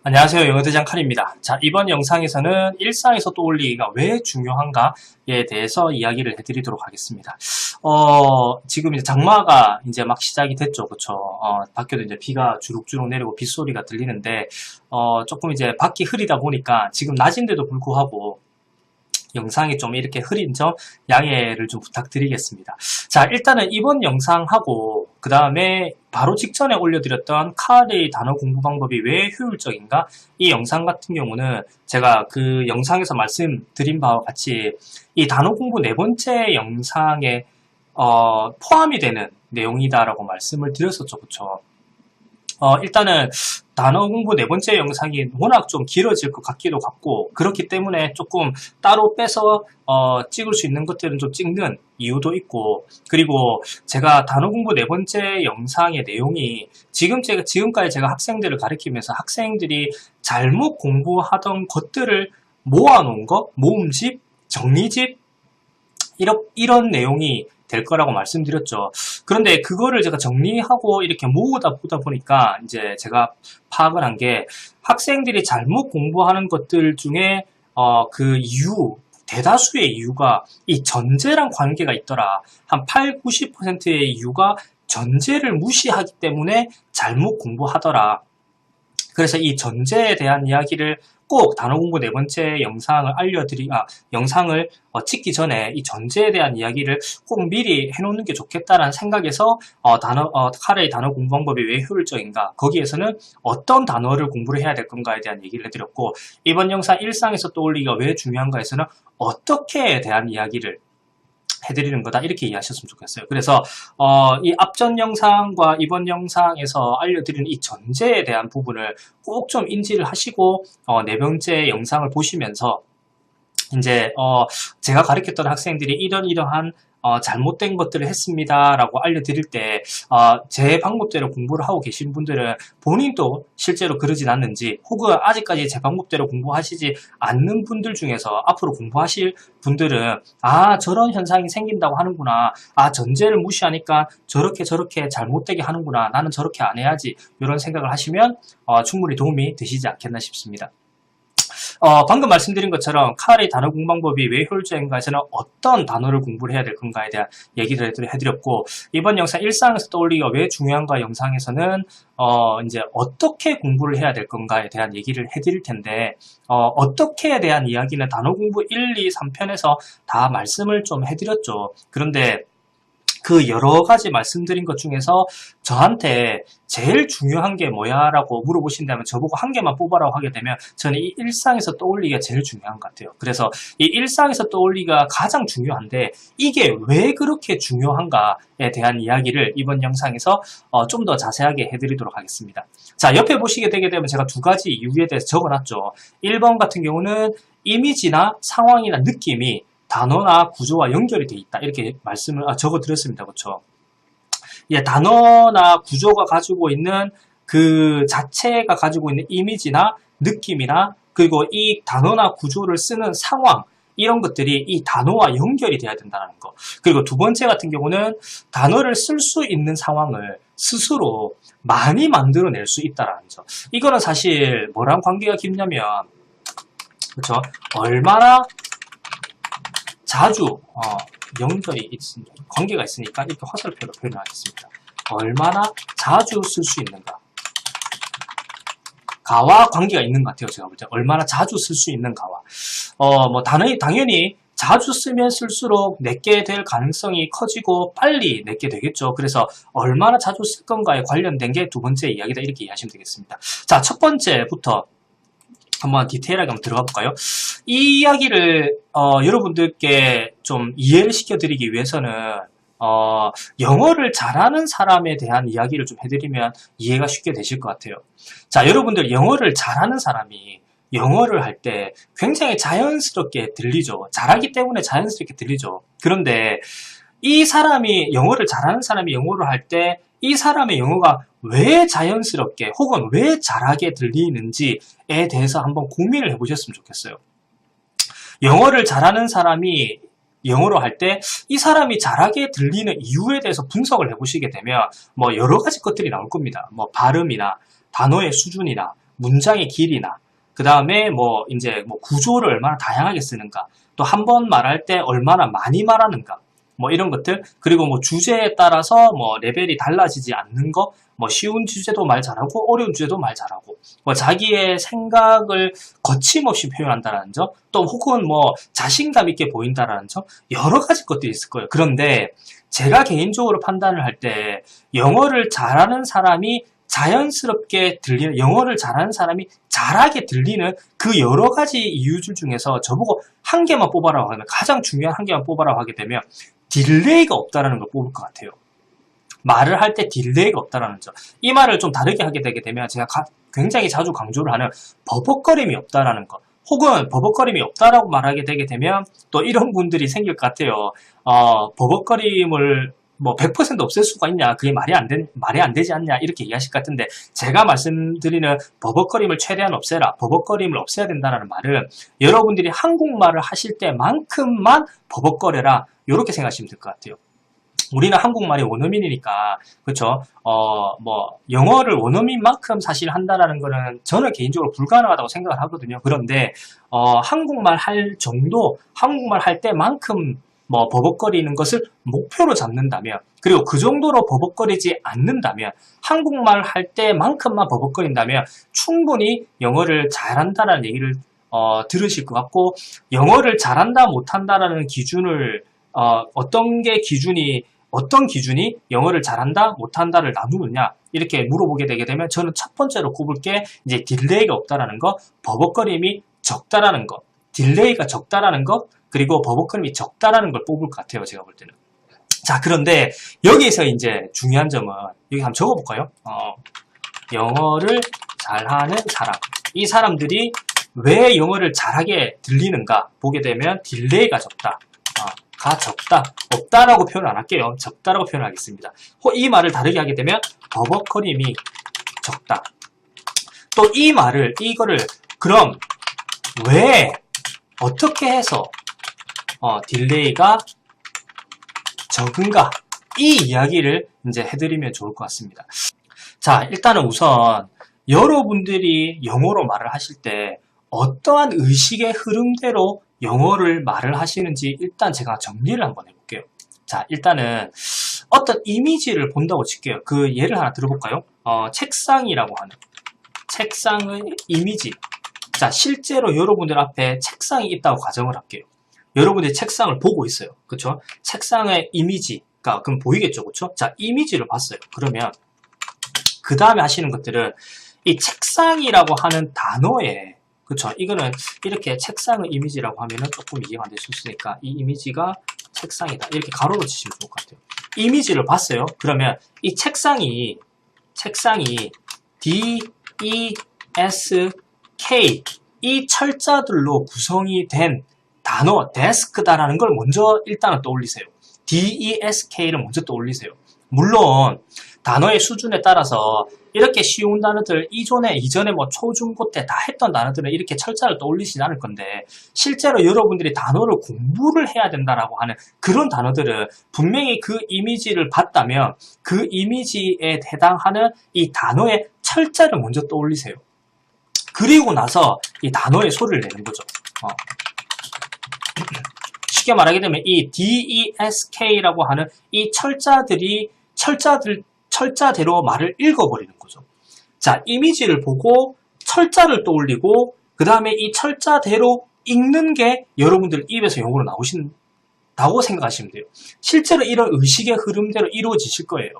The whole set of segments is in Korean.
안녕하세요. 영어대장 칼입니다. 자, 이번 영상에서는 일상에서 떠올리기가 왜 중요한가에 대해서 이야기를 해드리도록 하겠습니다. 지금 이제 장마가 이제 막 시작이 됐죠. 그쵸? 밖에도 이제 비가 주룩주룩 내리고 빗소리가 들리는데, 조금 이제 밖이 흐리다 보니까 지금 낮인데도 불구하고 영상이 좀 이렇게 흐린 점 양해를 좀 부탁드리겠습니다. 자, 일단은 이번 영상하고 그 다음에 바로 직전에 올려드렸던 카레의 단어 공부 방법이 왜 효율적인가? 이 영상 같은 경우는 제가 그 영상에서 말씀드린 바와 같이 이 단어 공부 네 번째 영상에 포함이 되는 내용이다라고 말씀을 드렸었죠. 그쵸? 일단은 단어 공부 네 번째 영상이 워낙 좀 길어질 것 같기도 같고 그렇기 때문에 조금 따로 빼서 찍을 수 있는 것들은 좀 찍는 이유도 있고, 그리고 제가 단어 공부 네 번째 영상의 내용이 지금까지 제가 학생들을 가르치면서 학생들이 잘못 공부하던 것들을 모아놓은 거, 모음집, 정리집 이런 내용이 될 거라고 말씀드렸죠. 그런데 그거를 제가 정리하고 이렇게 모으다 보다 보니까 이제 제가 파악을 한 게 학생들이 잘못 공부하는 것들 중에 그 이유, 대다수의 이유가 이 전제랑 관계가 있더라. 한 8, 90%의 이유가 전제를 무시하기 때문에 잘못 공부하더라. 그래서 이 전제에 대한 이야기를 꼭 단어 공부 네 번째 영상을 찍기 전에 이 전제에 대한 이야기를 꼭 미리 해놓는 게 좋겠다라는 생각에서 카레의 단어 공부 방법이 왜 효율적인가, 거기에서는 어떤 단어를 공부를 해야 될 건가에 대한 얘기를 해드렸고, 이번 영상 일상에서 떠올리기가 왜 중요한가에서는 어떻게에 대한 이야기를 해드리는 거다, 이렇게 이해하셨으면 좋겠어요. 그래서 이 앞전 영상과 이번 영상에서 알려드리는 이 전제에 대한 부분을 꼭 좀 인지를 하시고 네 번째 영상을 보시면서 이제 제가 가르쳤던 학생들이 이러한 잘못된 것들을 했습니다 라고 알려드릴 때 제 방법대로 공부를 하고 계신 분들은 본인도 실제로 그러진 않는지, 혹은 아직까지 제 방법대로 공부하시지 않는 분들 중에서 앞으로 공부하실 분들은 저런 현상이 생긴다고 하는구나, 전제를 무시하니까 저렇게 잘못되게 하는구나, 나는 저렇게 안 해야지, 이런 생각을 하시면 충분히 도움이 되시지 않겠나 싶습니다. 방금 말씀드린 것처럼 카레의 단어 공부 방법이 왜 효율적인가에서는 어떤 단어를 공부를 해야 될 건가에 대한 얘기를 해드렸고, 이번 영상 일상에서 떠올리기가 왜 중요한가 영상에서는 이제 어떻게 공부를 해야 될 건가에 대한 얘기를 해드릴 텐데, 어떻게에 대한 이야기는 단어 공부 1, 2, 3편에서 다 말씀을 좀 해드렸죠. 그런데 그 여러 가지 말씀드린 것 중에서 저한테 제일 중요한 게 뭐야 라고 물어보신다면 저보고 한 개만 뽑아라고 하게 되면 저는 이 일상에서 떠올리기가 제일 중요한 것 같아요. 그래서 이 일상에서 떠올리기가 가장 중요한데 이게 왜 그렇게 중요한가에 대한 이야기를 이번 영상에서 좀 더 자세하게 해드리도록 하겠습니다. 자, 옆에 보시게 되게 되면 제가 두 가지 이유에 대해서 적어놨죠. 1번 같은 경우는 이미지나 상황이나 느낌이 단어나 구조와 연결이 돼 있다, 이렇게 말씀을 적어드렸습니다. 그렇죠? 단어나 구조가 가지고 있는 그 자체가 가지고 있는 이미지나 느낌이나 그리고 이 단어나 구조를 쓰는 상황, 이런 것들이 이 단어와 연결이 돼야 된다는 거. 그리고 두 번째 같은 경우는 단어를 쓸 수 있는 상황을 스스로 많이 만들어낼 수 있다는 점. 이거는 사실 뭐랑 관계가 깊냐면, 그렇죠? 얼마나 자주 관계가 있으니까 이렇게 화살표로 표현하겠습니다. 얼마나 자주 쓸 수 있는가, 가와 관계가 있는 것 같아요. 제가 볼 때 얼마나 자주 쓸 수 있는가와 당연히 자주 쓰면 쓸수록 내게 될 가능성이 커지고 빨리 내게 되겠죠. 그래서 얼마나 자주 쓸 건가에 관련된 게 두 번째 이야기다, 이렇게 이해하시면 되겠습니다. 자, 첫 번째부터 한번 디테일하게 한번 들어가 볼까요? 이 이야기를 여러분들께 좀 이해를 시켜드리기 위해서는 영어를 잘하는 사람에 대한 이야기를 좀 해드리면 이해가 쉽게 되실 것 같아요. 자, 여러분들 영어를 잘하는 사람이 영어를 할 때 굉장히 자연스럽게 들리죠. 잘하기 때문에 자연스럽게 들리죠. 그런데 이 사람이 영어를 잘하는 사람이 영어를 할 때 이 사람의 영어가 왜 자연스럽게 혹은 왜 잘하게 들리는지에 대해서 한번 고민을 해보셨으면 좋겠어요. 영어를 잘하는 사람이 영어로 할 때 이 사람이 잘하게 들리는 이유에 대해서 분석을 해보시게 되면 여러 가지 것들이 나올 겁니다. 발음이나 단어의 수준이나 문장의 길이나 그 다음에 뭐 이제 뭐 구조를 얼마나 다양하게 쓰는가, 또 한 번 말할 때 얼마나 많이 말하는가, 뭐 이런 것들, 그리고 뭐 주제에 따라서 뭐 레벨이 달라지지 않는 거, 뭐 쉬운 주제도 말 잘하고 어려운 주제도 말 잘하고, 뭐 자기의 생각을 거침없이 표현한다는 점, 또 혹은 뭐 자신감 있게 보인다라는 점, 여러 가지 것들이 있을 거예요. 그런데 제가 개인적으로 판단을 할 때 영어를 잘하는 사람이 자연스럽게 들리는, 영어를 잘하는 사람이 잘하게 들리는 그 여러 가지 이유들 중에서 저보고 한 개만 뽑아라고 하면, 가장 중요한 한 개만 뽑아라고 하게 되면 딜레이가 없다라는 걸 뽑을 것 같아요. 말을 할 때 딜레이가 없다라는 점. 이 말을 좀 다르게 하게 되게 되면 제가 굉장히 자주 강조를 하는 버벅거림이 없다라는 것. 혹은 버벅거림이 없다라고 말하게 되게 되면 또 이런 분들이 생길 것 같아요. 버벅거림을 뭐 100% 없앨 수가 있냐? 그게 말이 안 되지 않냐? 이렇게 이해하실 것 같은데, 제가 말씀드리는 버벅거림을 최대한 없애라, 버벅거림을 없애야 된다는 말은 여러분들이 한국말을 하실 때만큼만 버벅거려라, 이렇게 생각하시면 될 것 같아요. 우리는 한국말이 원어민이니까, 그쵸? 뭐, 영어를 원어민만큼 사실 한다라는 거는 저는 개인적으로 불가능하다고 생각을 하거든요. 그런데, 한국말 할 정도, 한국말 할 때만큼 뭐, 버벅거리는 것을 목표로 잡는다면, 그리고 그 정도로 버벅거리지 않는다면, 한국말 할 때만큼만 버벅거린다면, 충분히 영어를 잘한다라는 얘기를, 들으실 것 같고, 영어를 잘한다, 못한다라는 기준을, 어떤 기준이 영어를 잘한다, 못한다를 나누느냐, 이렇게 물어보게 되게 되면 저는 첫 번째로 꼽을 게 이제 딜레이가 없다라는 거, 버벅거림이 적다라는 거, 딜레이가 적다라는 거, 그리고 버벅거림이 적다라는 걸 뽑을 것 같아요, 제가 볼 때는. 자, 그런데 여기에서 이제 중요한 점은, 여기 한번 적어볼까요? 영어를 잘하는 사람. 이 사람들이 왜 영어를 잘하게 들리는가 보게 되면 딜레이가 적다. 가 적다, 없다라고 표현 안 할게요. 적다라고 표현하겠습니다. 이 말을 다르게 하게 되면 버벅거림이 적다. 또 이거를 그럼 왜, 어떻게 해서 딜레이가 적은가, 이 이야기를 이제 해드리면 좋을 것 같습니다. 자, 일단은 우선 여러분들이 영어로 말을 하실 때 어떠한 의식의 흐름대로 영어를 말을 하시는지 일단 제가 정리를 한번 해볼게요. 자, 일단은 어떤 이미지를 본다고 칠게요. 그 예를 하나 들어볼까요? 책상이라고 하는, 책상의 이미지. 자, 실제로 여러분들 앞에 책상이 있다고 가정을 할게요. 여러분들이 책상을 보고 있어요. 그쵸? 책상의 이미지가 그럼 보이겠죠? 그쵸? 자, 이미지를 봤어요. 그러면 그 다음에 하시는 것들은 이 책상이라고 하는 단어에, 그쵸? 이거는 이렇게 책상의 이미지라고 하면은 조금 이해가 안 될 수 있으니까 이 이미지가 책상이다, 이렇게 가로로 치시면 좋을 것 같아요. 이미지를 봤어요. 그러면 이 책상이 D, E, S, K 이 철자들로 구성이 된 단어 데스크다라는 걸 먼저 일단은 떠올리세요. DESK를 먼저 떠올리세요. 물론 단어의 수준에 따라서 이렇게 쉬운 단어들, 이전에 뭐 초중고 때 다 했던 단어들은 이렇게 철자를 떠올리시지 않을 건데, 실제로 여러분들이 단어를 공부를 해야 된다라고 하는 그런 단어들은 분명히 그 이미지를 봤다면 그 이미지에 해당하는 이 단어의 철자를 먼저 떠올리세요. 그리고 나서 이 단어의 소리를 내는 거죠. 쉽게 말하게 되면 이 DESK라고 하는 이 철자대로 말을 읽어버리는 거죠. 자, 이미지를 보고 철자를 떠올리고 그 다음에 이 철자대로 읽는 게 여러분들 입에서 영어로 나오신다고 생각하시면 돼요. 실제로 이런 의식의 흐름대로 이루어지실 거예요.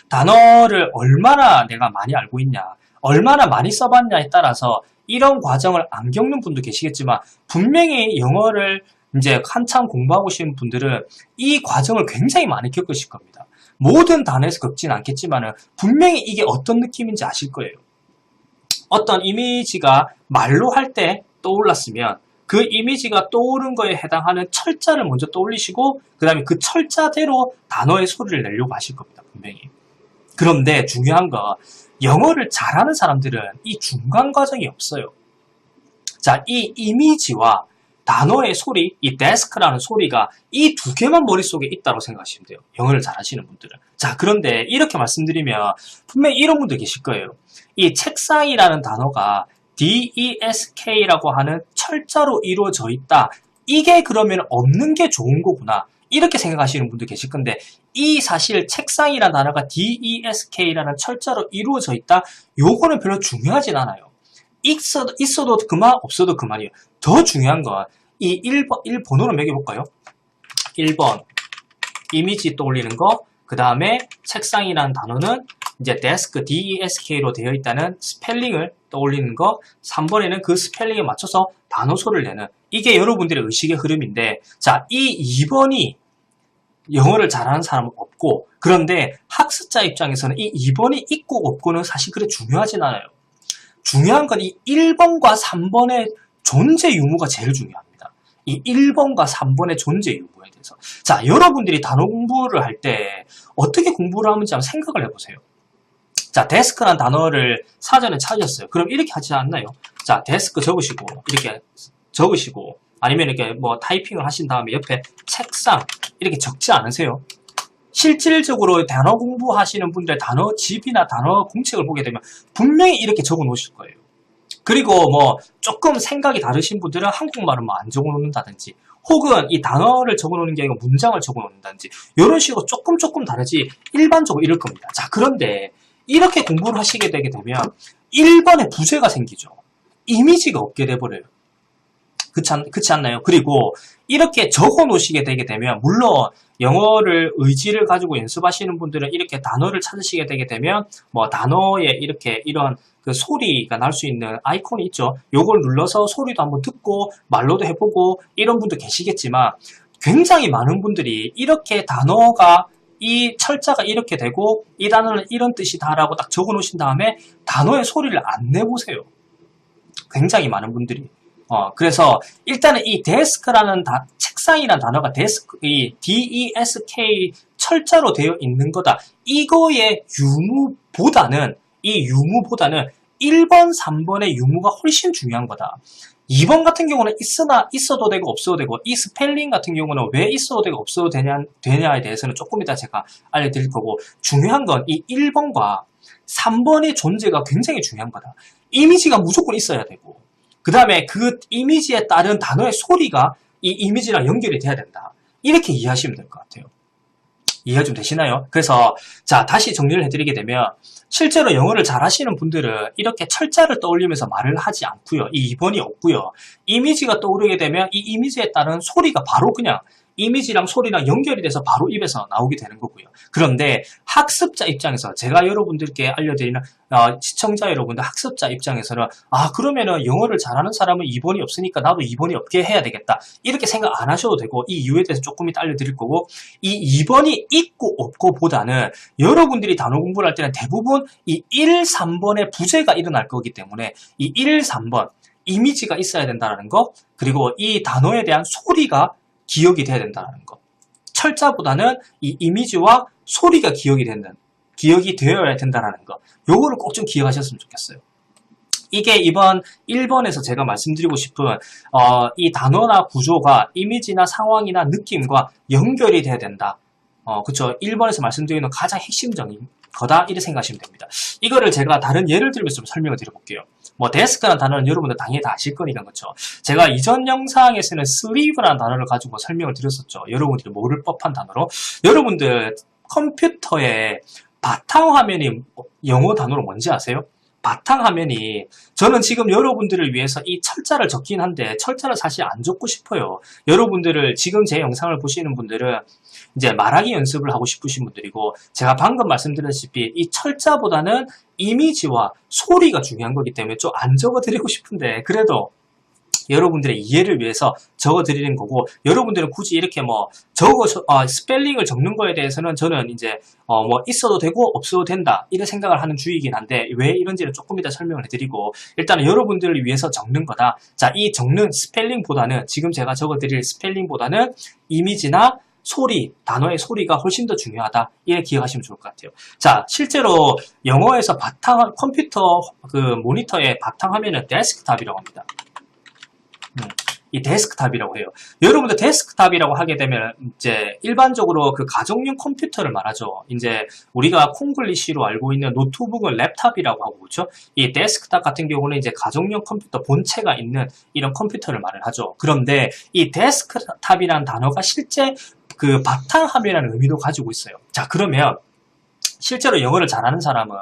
단어를 얼마나 내가 많이 알고 있냐, 얼마나 많이 써봤냐에 따라서 이런 과정을 안 겪는 분도 계시겠지만, 분명히 영어를 이제 한참 공부하고 계신 분들은 이 과정을 굉장히 많이 겪으실 겁니다. 모든 단어에서 겪지는 않겠지만 분명히 이게 어떤 느낌인지 아실 거예요. 어떤 이미지가 말로 할 때 떠올랐으면 그 이미지가 떠오른 거에 해당하는 철자를 먼저 떠올리시고 그 다음에 그 철자대로 단어의 소리를 내려고 하실 겁니다. 분명히. 그런데 중요한 거, 영어를 잘하는 사람들은 이 중간 과정이 없어요. 자, 이 이미지와 단어의 소리, 이 desk라는 소리가 이 두 개만 머릿속에 있다고 생각하시면 돼요. 영어를 잘하시는 분들은. 자, 그런데 이렇게 말씀드리면 분명히 이런 분들 계실 거예요. 이 책상이라는 단어가 desk라고 하는 철자로 이루어져 있다. 이게 그러면 없는 게 좋은 거구나. 이렇게 생각하시는 분들 계실 건데, 이 사실 책상이라는 단어가 desk라는 철자로 이루어져 있다. 요거는 별로 중요하진 않아요. 있어도 그만, 없어도 그만이에요. 더 중요한 건 이 1번으로 매겨볼까요? 1번 이미지 떠올리는 거, 그 다음에 책상이라는 단어는 이제 desk, desk로 되어 있다는 스펠링을 떠올리는 거, 3번에는 그 스펠링에 맞춰서 단어소를 내는, 이게 여러분들의 의식의 흐름인데, 자, 이 2번이 영어를 잘하는 사람은 없고, 그런데 학습자 입장에서는 이 2번이 있고 없고는 사실 그렇게 중요하진 않아요. 중요한 건 이 1번과 3번의 존재 유무가 제일 중요합니다. 이 1번과 3번의 존재 유무에 대해서. 자, 여러분들이 단어 공부를 할 때 어떻게 공부를 하는지 한번 생각을 해보세요. 자, 데스크라는 단어를 사전에 찾으셨어요. 그럼 이렇게 하지 않나요? 자, 데스크 적으시고, 이렇게 적으시고, 아니면 이렇게 뭐 타이핑을 하신 다음에 옆에 책상, 이렇게 적지 않으세요? 실질적으로 단어 공부하시는 분들 단어 집이나 단어 공책을 보게 되면 분명히 이렇게 적어 놓으실 거예요. 그리고 뭐 조금 생각이 다르신 분들은 한국말은 뭐 안 적어 놓는다든지, 혹은 이 단어를 적어 놓는 게 아니고 문장을 적어 놓는다든지, 이런 식으로 조금 다르지 일반적으로 이럴 겁니다. 자, 그런데 이렇게 공부를 하시게 되게 되면 1번에 부재가 생기죠. 이미지가 없게 돼버려요. 그렇지 않나요? 그리고 이렇게 적어 놓으시게 되게 되면, 물론 영어를 의지를 가지고 연습하시는 분들은 이렇게 단어를 찾으시게 되게 되면 뭐 단어에 이렇게 이런 그 소리가 날 수 있는 아이콘이 있죠. 요걸 눌러서 소리도 한번 듣고 말로도 해보고 이런 분도 계시겠지만, 굉장히 많은 분들이 이렇게 단어가 이 철자가 이렇게 되고 이 단어는 이런 뜻이다라고 딱 적어 놓으신 다음에 단어의 소리를 안 내보세요. 굉장히 많은 분들이. 그래서 일단은 이 데스크라는 책상이라는 단어가 데스크, 이 DESK 철자로 되어 있는 거다. 이거의 유무보다는 1번, 3번의 유무가 훨씬 중요한 거다. 2번 같은 경우는 있어도 되고 없어도 되고, 이 스펠링 같은 경우는 왜 있어도 되고 없어도 되냐에 대해서는 조금 이따 제가 알려드릴 거고, 중요한 건 이 1번과 3번의 존재가 굉장히 중요한 거다. 이미지가 무조건 있어야 되고, 그 다음에 그 이미지에 따른 단어의 소리가 이 이미지랑 연결이 돼야 된다. 이렇게 이해하시면 될 것 같아요. 이해가 좀 되시나요? 그래서 자, 다시 정리를 해드리게 되면, 실제로 영어를 잘하시는 분들은 이렇게 철자를 떠올리면서 말을 하지 않고요. 이 2번이 없고요. 이미지가 떠오르게 되면 이 이미지에 따른 소리가 바로 그냥 이미지랑 소리랑 연결이 돼서 바로 입에서 나오게 되는 거고요. 그런데 학습자 입장에서, 제가 여러분들께 알려드리는 시청자 여러분들 학습자 입장에서는, 그러면은 영어를 잘하는 사람은 2번이 없으니까 나도 2번이 없게 해야 되겠다, 이렇게 생각 안 하셔도 되고, 이 이유에 대해서 조금 이따 알려드릴 거고, 이 2번이 있고 없고 보다는 여러분들이 단어 공부를 할 때는 대부분 이 1, 3번의 부재가 일어날 거기 때문에 이 1, 3번 이미지가 있어야 된다는 거, 그리고 이 단어에 대한 소리가 기억이 돼야 된다는 거. 철자보다는 이 이미지와 소리가 기억이 되어야 된다는 거. 요거를 꼭 좀 기억하셨으면 좋겠어요. 이게 이번 1번에서 제가 말씀드리고 싶은 이 단어나 구조가 이미지나 상황이나 느낌과 연결이 돼야 된다. 그쵸. 1번에서 말씀드리는 가장 핵심적인 거다, 이렇게 생각하시면 됩니다. 이거를 제가 다른 예를 들면서 좀 설명을 드려볼게요. 뭐 데스크라는 단어는 여러분들 당연히 다 아실 거니까, 그렇죠. 제가 이전 영상에서는 sleeve라는 단어를 가지고 설명을 드렸었죠. 여러분들이 모를 법한 단어로. 여러분들 컴퓨터에 바탕화면이 영어 단어로 뭔지 아세요? 바탕화면이, 저는 지금 여러분들을 위해서 이 철자를 적긴 한데 철자를 사실 안 적고 싶어요. 여러분들을, 지금 제 영상을 보시는 분들은 이제 말하기 연습을 하고 싶으신 분들이고, 제가 방금 말씀드렸다시피 이 철자보다는 이미지와 소리가 중요한 거기 때문에 좀 안 적어드리고 싶은데, 그래도 여러분들의 이해를 위해서 적어드리는 거고, 여러분들은 굳이 이렇게 뭐 스펠링을 적는 거에 대해서는 저는 이제 뭐 있어도 되고 없어도 된다, 이런 생각을 하는 주의이긴 한데, 왜 이런지는 조금 이따 설명을 해드리고, 일단은 여러분들을 위해서 적는 거다. 자, 이 적는 스펠링보다는, 지금 제가 적어드릴 스펠링보다는 이미지나 소리, 단어의 소리가 훨씬 더 중요하다, 이렇게 기억하시면 좋을 것 같아요. 자, 실제로 영어에서 컴퓨터 그 모니터의 바탕화면은 데스크탑이라고 합니다. 이 데스크탑이라고 해요. 여러분들 데스크탑이라고 하게 되면 이제 일반적으로 그 가정용 컴퓨터를 말하죠. 이제 우리가 콩글리시로 알고 있는 노트북은 랩탑이라고 하고 그렇죠. 이 데스크탑 같은 경우는 이제 가정용 컴퓨터 본체가 있는 이런 컴퓨터를 말을 하죠. 그런데 이 데스크탑이라는 단어가 실제 그 바탕화면이라는 의미도 가지고 있어요. 자, 그러면 실제로 영어를 잘하는 사람은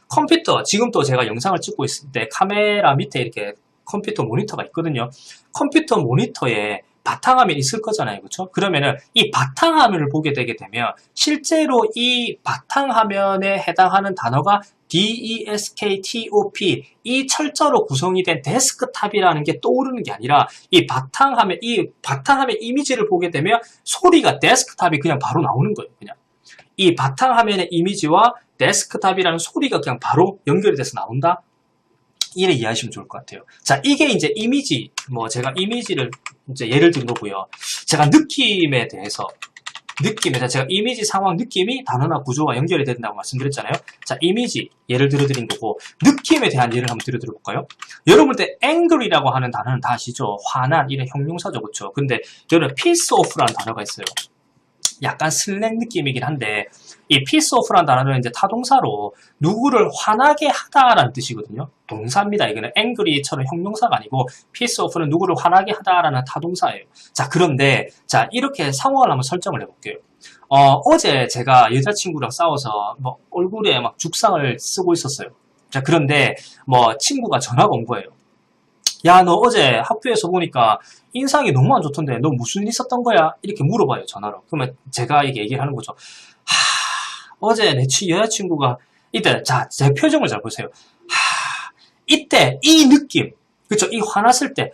컴퓨터, 지금 또 제가 영상을 찍고 있을 때 카메라 밑에 이렇게 컴퓨터 모니터가 있거든요. 컴퓨터 모니터에 바탕화면이 있을 거잖아요. 그렇죠? 그러면은 이 바탕화면을 보게 되게 되면 실제로 이 바탕화면에 해당하는 단어가 DESKTOP 이 철자로 구성이 된 데스크탑이라는 게 떠오르는 게 아니라 이 바탕화면 이미지를 보게 되면 소리가 데스크탑이 그냥 바로 나오는 거예요. 그냥 이 바탕화면의 이미지와 데스크탑이라는 소리가 그냥 바로 연결이 돼서 나온다. 이래 이해하시면 좋을 것 같아요. 자, 이게 이제 이미지, 제가 이미지를 이제 예를 든 거고요. 제가 느낌에 대해서 제가 이미지 상황 느낌이 단어나 구조와 연결이 된다고 말씀드렸잖아요. 자, 이미지 예를 들어드린 거고 느낌에 대한 예를 한번 들어볼까요? 여러분들 angry라고 하는 단어는 다 아시죠? 화난 이런 형용사죠, 그렇죠? 근데 여러분 piece off라는 단어가 있어요. 약간 슬랭 느낌이긴 한데 이 piece off라는 단어는 이제 타동사로 누구를 화나게 하다라는 뜻이거든요. 동사입니다. 이거는 angry처럼 형용사가 아니고 piece off는 누구를 화나게 하다라는 타동사예요. 자, 그런데 자 이렇게 상황을 한번 설정을 해볼게요. 어제 제가 여자친구랑 싸워서 얼굴에 막 죽상을 쓰고 있었어요. 자, 그런데 친구가 전화가 온 거예요. 야, 너 어제 학교에서 보니까 인상이 너무 안 좋던데 너 무슨 일 있었던 거야? 이렇게 물어봐요, 전화로. 그러면 제가 이게 얘기를 하는 거죠. 어제 내 여자친구가 이때 자, 제 표정을 잘 보세요. 이때 이 느낌, 그렇죠? 이 화났을 때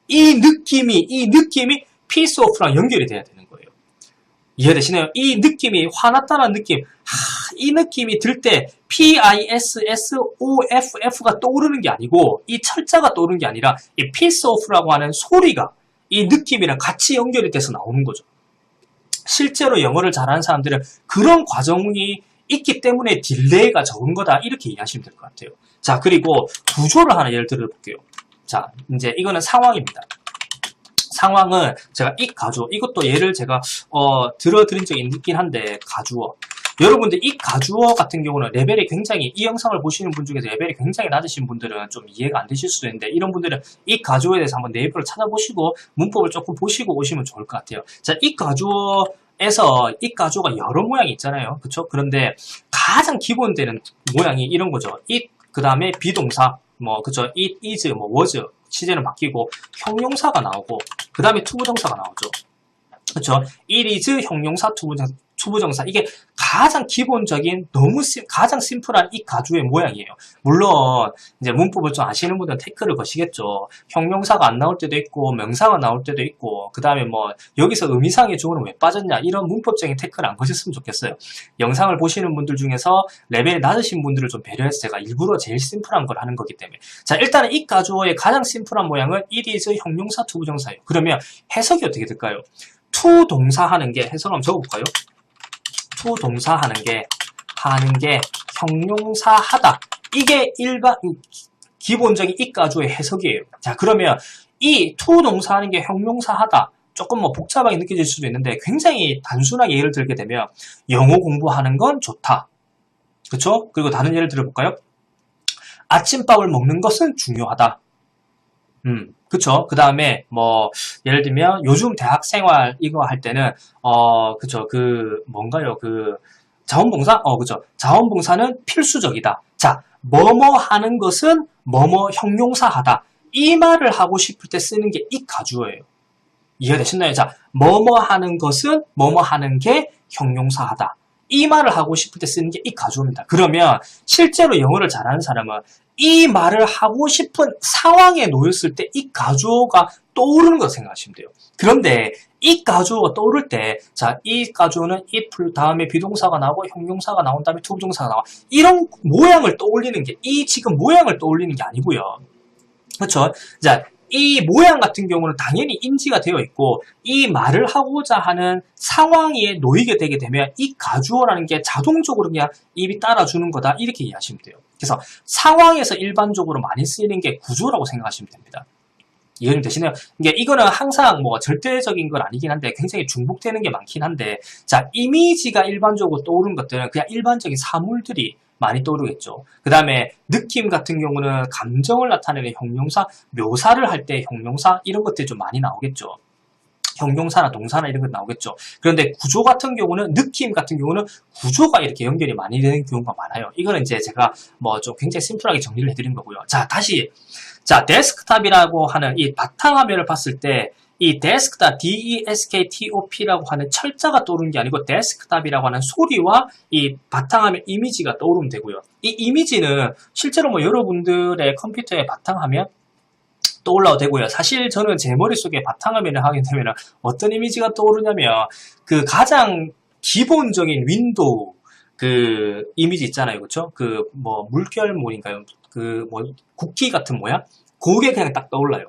이 느낌이 piece off랑 연결이 돼야 되는 거예요. 이해되시나요? 이 느낌이 화났다는 느낌, 이 느낌이 들 때 PISSOFF가 떠오르는 게 아니고 이 철자가 떠오르는 게 아니라 이 piece off라고 하는 소리가 이 느낌이랑 같이 연결이 돼서 나오는 거죠. 실제로 영어를 잘하는 사람들은 그런 과정이 있기 때문에 딜레이가 적은 거다 이렇게 이해하시면 될 것 같아요. 자, 그리고 구조를 하나 예를 들어 볼게요. 자, 이제 이거는 상황입니다. 상황은 제가 이 가주어, 이것도 예를 제가 들어드린 적이 있긴 한데 가주어. 여러분들 이 가주어 같은 경우는 레벨이 굉장히 이 영상을 보시는 분 중에서 레벨이 굉장히 낮으신 분들은 좀 이해가 안 되실 수도 있는데 이런 분들은 이 가주어에 대해서 한번 네이버를 찾아보시고 문법을 조금 보시고 오시면 좋을 것 같아요. 자, 이 가주어에서 이 가주어가 여러 모양이 있잖아요. 그쵸? 그런데 가장 기본되는 모양이 이런 거죠. it, 그 다음에 비동사, 그쵸? it, is, was, 시제는 바뀌고 형용사가 나오고 그 다음에 투부정사가 나오죠. 그쵸? it is 형용사, 투부정사 이게 가장 기본적인 가장 심플한 이 가주의 모양이에요. 물론 이제 문법을 좀 아시는 분들은 태클을 거시겠죠. 형용사가 안 나올 때도 있고 명사가 나올 때도 있고 그 다음에 여기서 의미상의 주어는 왜 빠졌냐 이런 문법적인 태클을 안 거셨으면 좋겠어요. 영상을 보시는 분들 중에서 레벨이 낮으신 분들을 좀 배려해서 제가 일부러 제일 심플한 걸 하는 거기 때문에 자, 일단은 이 가주어의 가장 심플한 모양은 it is 형용사 투부정사예요. 그러면 해석이 어떻게 될까요? to 동사 하는 게 해석 한번 적어볼까요? to 동사 하는 게 형용사 하다. 이게 기본적인 이 가주어의 해석이에요. 자, 그러면 이 to 동사 하는 게 형용사 하다. 조금 복잡하게 느껴질 수도 있는데 굉장히 단순하게 예를 들게 되면 영어 공부하는 건 좋다. 그쵸? 그리고 다른 예를 들어볼까요? 아침밥을 먹는 것은 중요하다. 그쵸. 그 다음에, 예를 들면, 요즘 대학생활 이거 할 때는, 그쵸. 뭔가요? 자원봉사? 그쵸. 자원봉사는 필수적이다. 자, 뭐뭐 하는 것은 뭐뭐 형용사 하다. 이 말을 하고 싶을 때 쓰는 게 이 가주어예요. 이해되셨나요? 자, 뭐뭐 하는 것은 뭐뭐 하는 게 형용사 하다. 이 말을 하고 싶을 때 쓰는 게 이 가주어입니다. 그러면 실제로 영어를 잘하는 사람은 이 말을 하고 싶은 상황에 놓였을 때 이 가주어가 떠오르는 거 생각하시면 돼요. 그런데 이 가주어가 떠오를 때, 자, 이 가주어는 if 다음에 비동사가 나오고 형용사가 나온 다음에 투부정사가 나와. 이런 모양을 떠올리는 게, 지금 모양을 떠올리는 게 아니고요. 그렇죠? 자, 이 모양 같은 경우는 당연히 인지가 되어 있고 이 말을 하고자 하는 상황에 놓이게 되게 되면 이 가주어라는 게 자동적으로 그냥 입이 따라주는 거다 이렇게 이해하시면 돼요. 그래서 상황에서 일반적으로 많이 쓰이는 게 구조라고 생각하시면 됩니다. 이해 좀 되시나요? 이거는 항상 뭐 절대적인 건 아니긴 한데 굉장히 중복되는 게 많긴 한데, 자, 이미지가 일반적으로 떠오르는 것들은 그냥 일반적인 사물들이 많이 떠오르겠죠. 그 다음에 느낌 같은 경우는 감정을 나타내는 형용사, 묘사를 할 때 형용사 이런 것들이 좀 많이 나오겠죠. 형용사나 동사나 이런 것 나오겠죠. 그런데 구조 같은 경우는, 느낌 같은 경우는 구조가 이렇게 연결이 많이 되는 경우가 많아요. 이거는 이제 제가 뭐 좀 굉장히 심플하게 정리를 해드린 거고요. 자, 다시. 자, 데스크탑이라고 하는 이 바탕화면을 봤을 때 이 데스크탑, DESKTOP라고 하는 철자가 떠오르는 게 아니고 데스크탑이라고 하는 소리와 이 바탕화면 이미지가 떠오르면 되고요. 이 이미지는 실제로 뭐 여러분들의 컴퓨터의 바탕화면 떠올라도 되고요. 사실 저는 제 머릿속에 바탕화면을 하게 되면 어떤 이미지가 떠오르냐면 그 가장 기본적인 윈도우 그 이미지 있잖아요. 그렇죠? 그 뭐 물결물인가요? 그 뭐 국기 같은 모양? 그게 그냥 딱 떠올라요.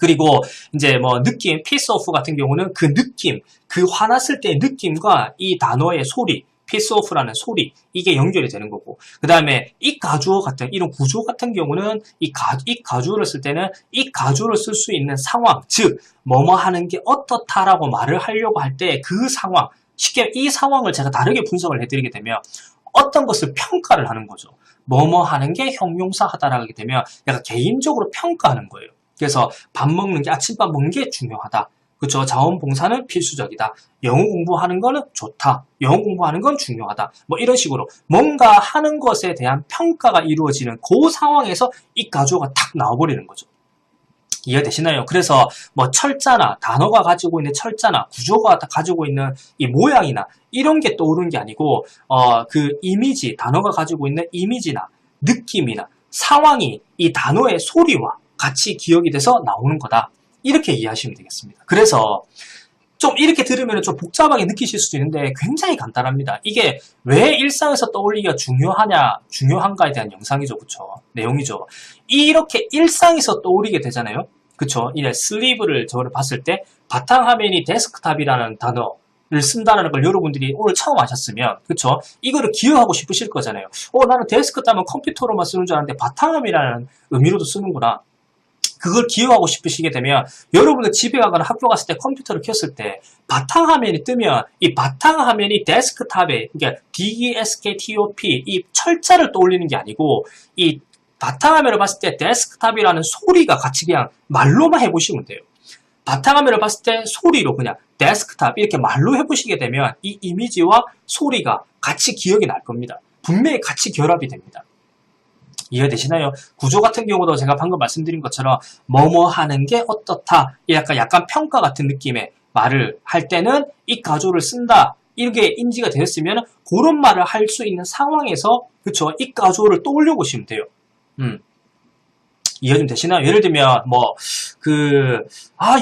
그리고 이제 뭐 느낌, piece of 같은 경우는 그 느낌, 그 화났을 때의 느낌과 이 단어의 소리, piece of라는 소리, 이게 연결이 되는 거고. 그 다음에 이 가주어 같은, 이런 구조 같은 경우는 이 가주어를 쓸 때는 이 가주어를 쓸 수 있는 상황, 즉, 뭐뭐 하는 게 어떻다라고 말을 하려고 할 때 그 상황, 쉽게 이 상황을 제가 다르게 분석을 해드리게 되면 어떤 것을 평가를 하는 거죠. 뭐뭐 하는 게 형용사 하다라고 하게 되면 약간 개인적으로 평가하는 거예요. 그래서 밥 먹는 게, 아침밥 먹는 게 중요하다. 그렇죠? 자원봉사는 필수적이다. 영어 공부하는 거는 좋다. 영어 공부하는 건 중요하다. 뭐 이런 식으로 뭔가 하는 것에 대한 평가가 이루어지는 그 상황에서 이 가주어가 탁 나와버리는 거죠. 이해되시나요? 그래서 뭐 철자나 단어가 가지고 있는 철자나 구조가 가지고 있는 이 모양이나 이런 게 떠오르는 게 아니고 그 이미지, 단어가 가지고 있는 이미지나 느낌이나 상황이 이 단어의 소리와 같이 기억이 돼서 나오는 거다. 이렇게 이해하시면 되겠습니다. 그래서 좀 이렇게 들으면 좀 복잡하게 느끼실 수도 있는데 굉장히 간단합니다. 이게 왜 일상에서 떠올리기가 중요한가에 대한 영상이죠. 그쵸? 내용이죠. 이렇게 일상에서 떠올리게 되잖아요. 그쵸? 이제 슬리브를 저를 봤을 때 바탕화면이 데스크탑이라는 단어를 쓴다는 걸 여러분들이 오늘 처음 아셨으면, 그쵸? 이거를 기억하고 싶으실 거잖아요. 나는 데스크탑은 컴퓨터로만 쓰는 줄 알았는데 바탕화면이라는 의미로도 쓰는구나. 그걸 기억하고 싶으시게 되면 여러분들 집에 가거나 학교 갔을 때 컴퓨터를 켰을 때 바탕화면이 뜨면 이 바탕화면이 데스크탑에, 그러니까 DESKTOP 이 철자를 떠올리는 게 아니고 이 바탕화면을 봤을 때 데스크탑이라는 소리가 같이 그냥 말로만 해보시면 돼요. 바탕화면을 봤을 때 소리로 그냥 데스크탑 이렇게 말로 해보시게 되면 이 이미지와 소리가 같이 기억이 날 겁니다. 분명히 같이 결합이 됩니다. 이해되시나요? 구조 같은 경우도 제가 방금 말씀드린 것처럼 뭐뭐 하는 게 어떻다, 약간 평가 같은 느낌의 말을 할 때는 이 가주어를 쓴다, 이렇게 인지가 되었으면 그런 말을 할 수 있는 상황에서, 그쵸, 이 가주어를 떠올려 보시면 돼요. 이해 좀 되시나요? 예를 들면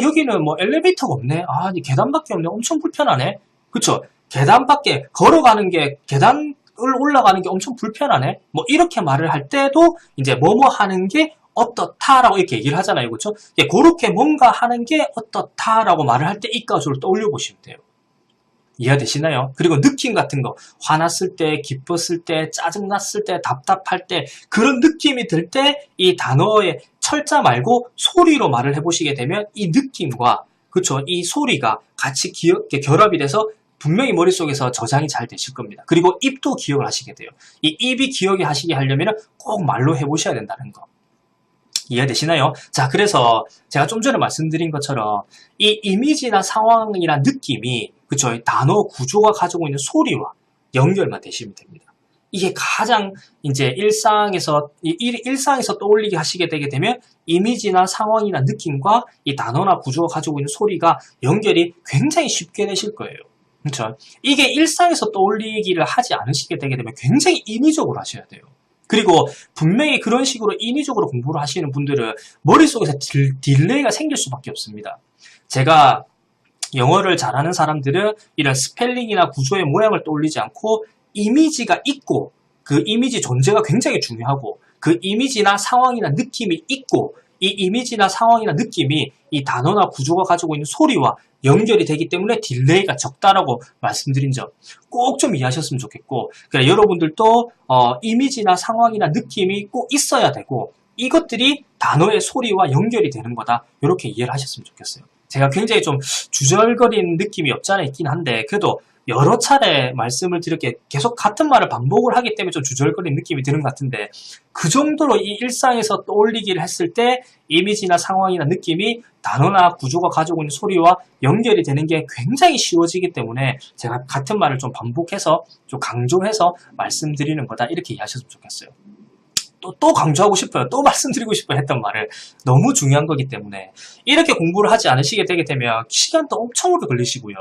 여기는 뭐 엘리베이터가 없네, 이 계단밖에 없네, 엄청 불편하네, 그쵸? 계단밖에 걸어가는 게, 계단을 올라가는 게 엄청 불편하네, 뭐 이렇게 말을 할 때도 이제 뭐뭐 하는 게 어떻다라고 이렇게 얘기를 하잖아요. 그렇죠? 그렇게 뭔가 하는 게 어떻다라고 말을 할 때 이 가주어를 떠올려 보시면 돼요. 이해되시나요? 그리고 느낌 같은 거, 화났을 때, 기뻤을 때, 짜증났을 때, 답답할 때, 그런 느낌이 들 때 이 단어의 철자 말고 소리로 말을 해보시게 되면 이 느낌과, 그렇죠, 이 소리가 같이 결합이 돼서 분명히 머릿속에서 저장이 잘 되실 겁니다. 그리고 입도 기억을 하시게 돼요. 이 입이 기억이 하시게 하려면 꼭 말로 해보셔야 된다는 거. 이해되시나요? 자, 그래서 제가 좀 전에 말씀드린 것처럼 이 이미지나 상황이나 느낌이, 그쵸, 단어 구조가 가지고 있는 소리와 연결만 되시면 됩니다. 이게 가장 이제 일상에서 떠올리게 하시게 되게 되면 이미지나 상황이나 느낌과 이 단어나 구조가 가지고 있는 소리가 연결이 굉장히 쉽게 되실 거예요. 그렇죠? 이게 일상에서 떠올리기를 하지 않으시게 되게 되면 굉장히 인위적으로 하셔야 돼요. 그리고 분명히 그런 식으로 인위적으로 공부를 하시는 분들은 머릿속에서 딜레이가 생길 수밖에 없습니다. 제가 영어를 잘하는 사람들은 이런 스펠링이나 구조의 모양을 떠올리지 않고 이미지가 있고, 그 이미지 존재가 굉장히 중요하고, 그 이미지나 상황이나 느낌이 있고, 이 이미지나 상황이나 느낌이 이 단어나 구조가 가지고 있는 소리와 연결이 되기 때문에 딜레이가 적다라고 말씀드린 점 꼭 좀 이해하셨으면 좋겠고, 그러니까 여러분들도 이미지나 상황이나 느낌이 꼭 있어야 되고, 이것들이 단어의 소리와 연결이 되는 거다. 이렇게 이해를 하셨으면 좋겠어요. 제가 굉장히 좀 주절거린 느낌이 없지 않아 있긴 한데 그래도 여러 차례 말씀을 드렸게 계속 같은 말을 반복을 하기 때문에 좀 주절거린 느낌이 드는 것 같은데 그 정도로 이 일상에서 떠올리기를 했을 때 이미지나 상황이나 느낌이 단어나 구조가 가지고 있는 소리와 연결이 되는 게 굉장히 쉬워지기 때문에 제가 같은 말을 좀 반복해서 좀 강조해서 말씀드리는 거다 이렇게 이해하셨으면 좋겠어요. 또 강조하고 싶어요. 또 말씀드리고 싶어요 했던 말을 너무 중요한 거기 때문에 이렇게 공부를 하지 않으시게 되게 되면 시간도 엄청 오래 걸리시고요.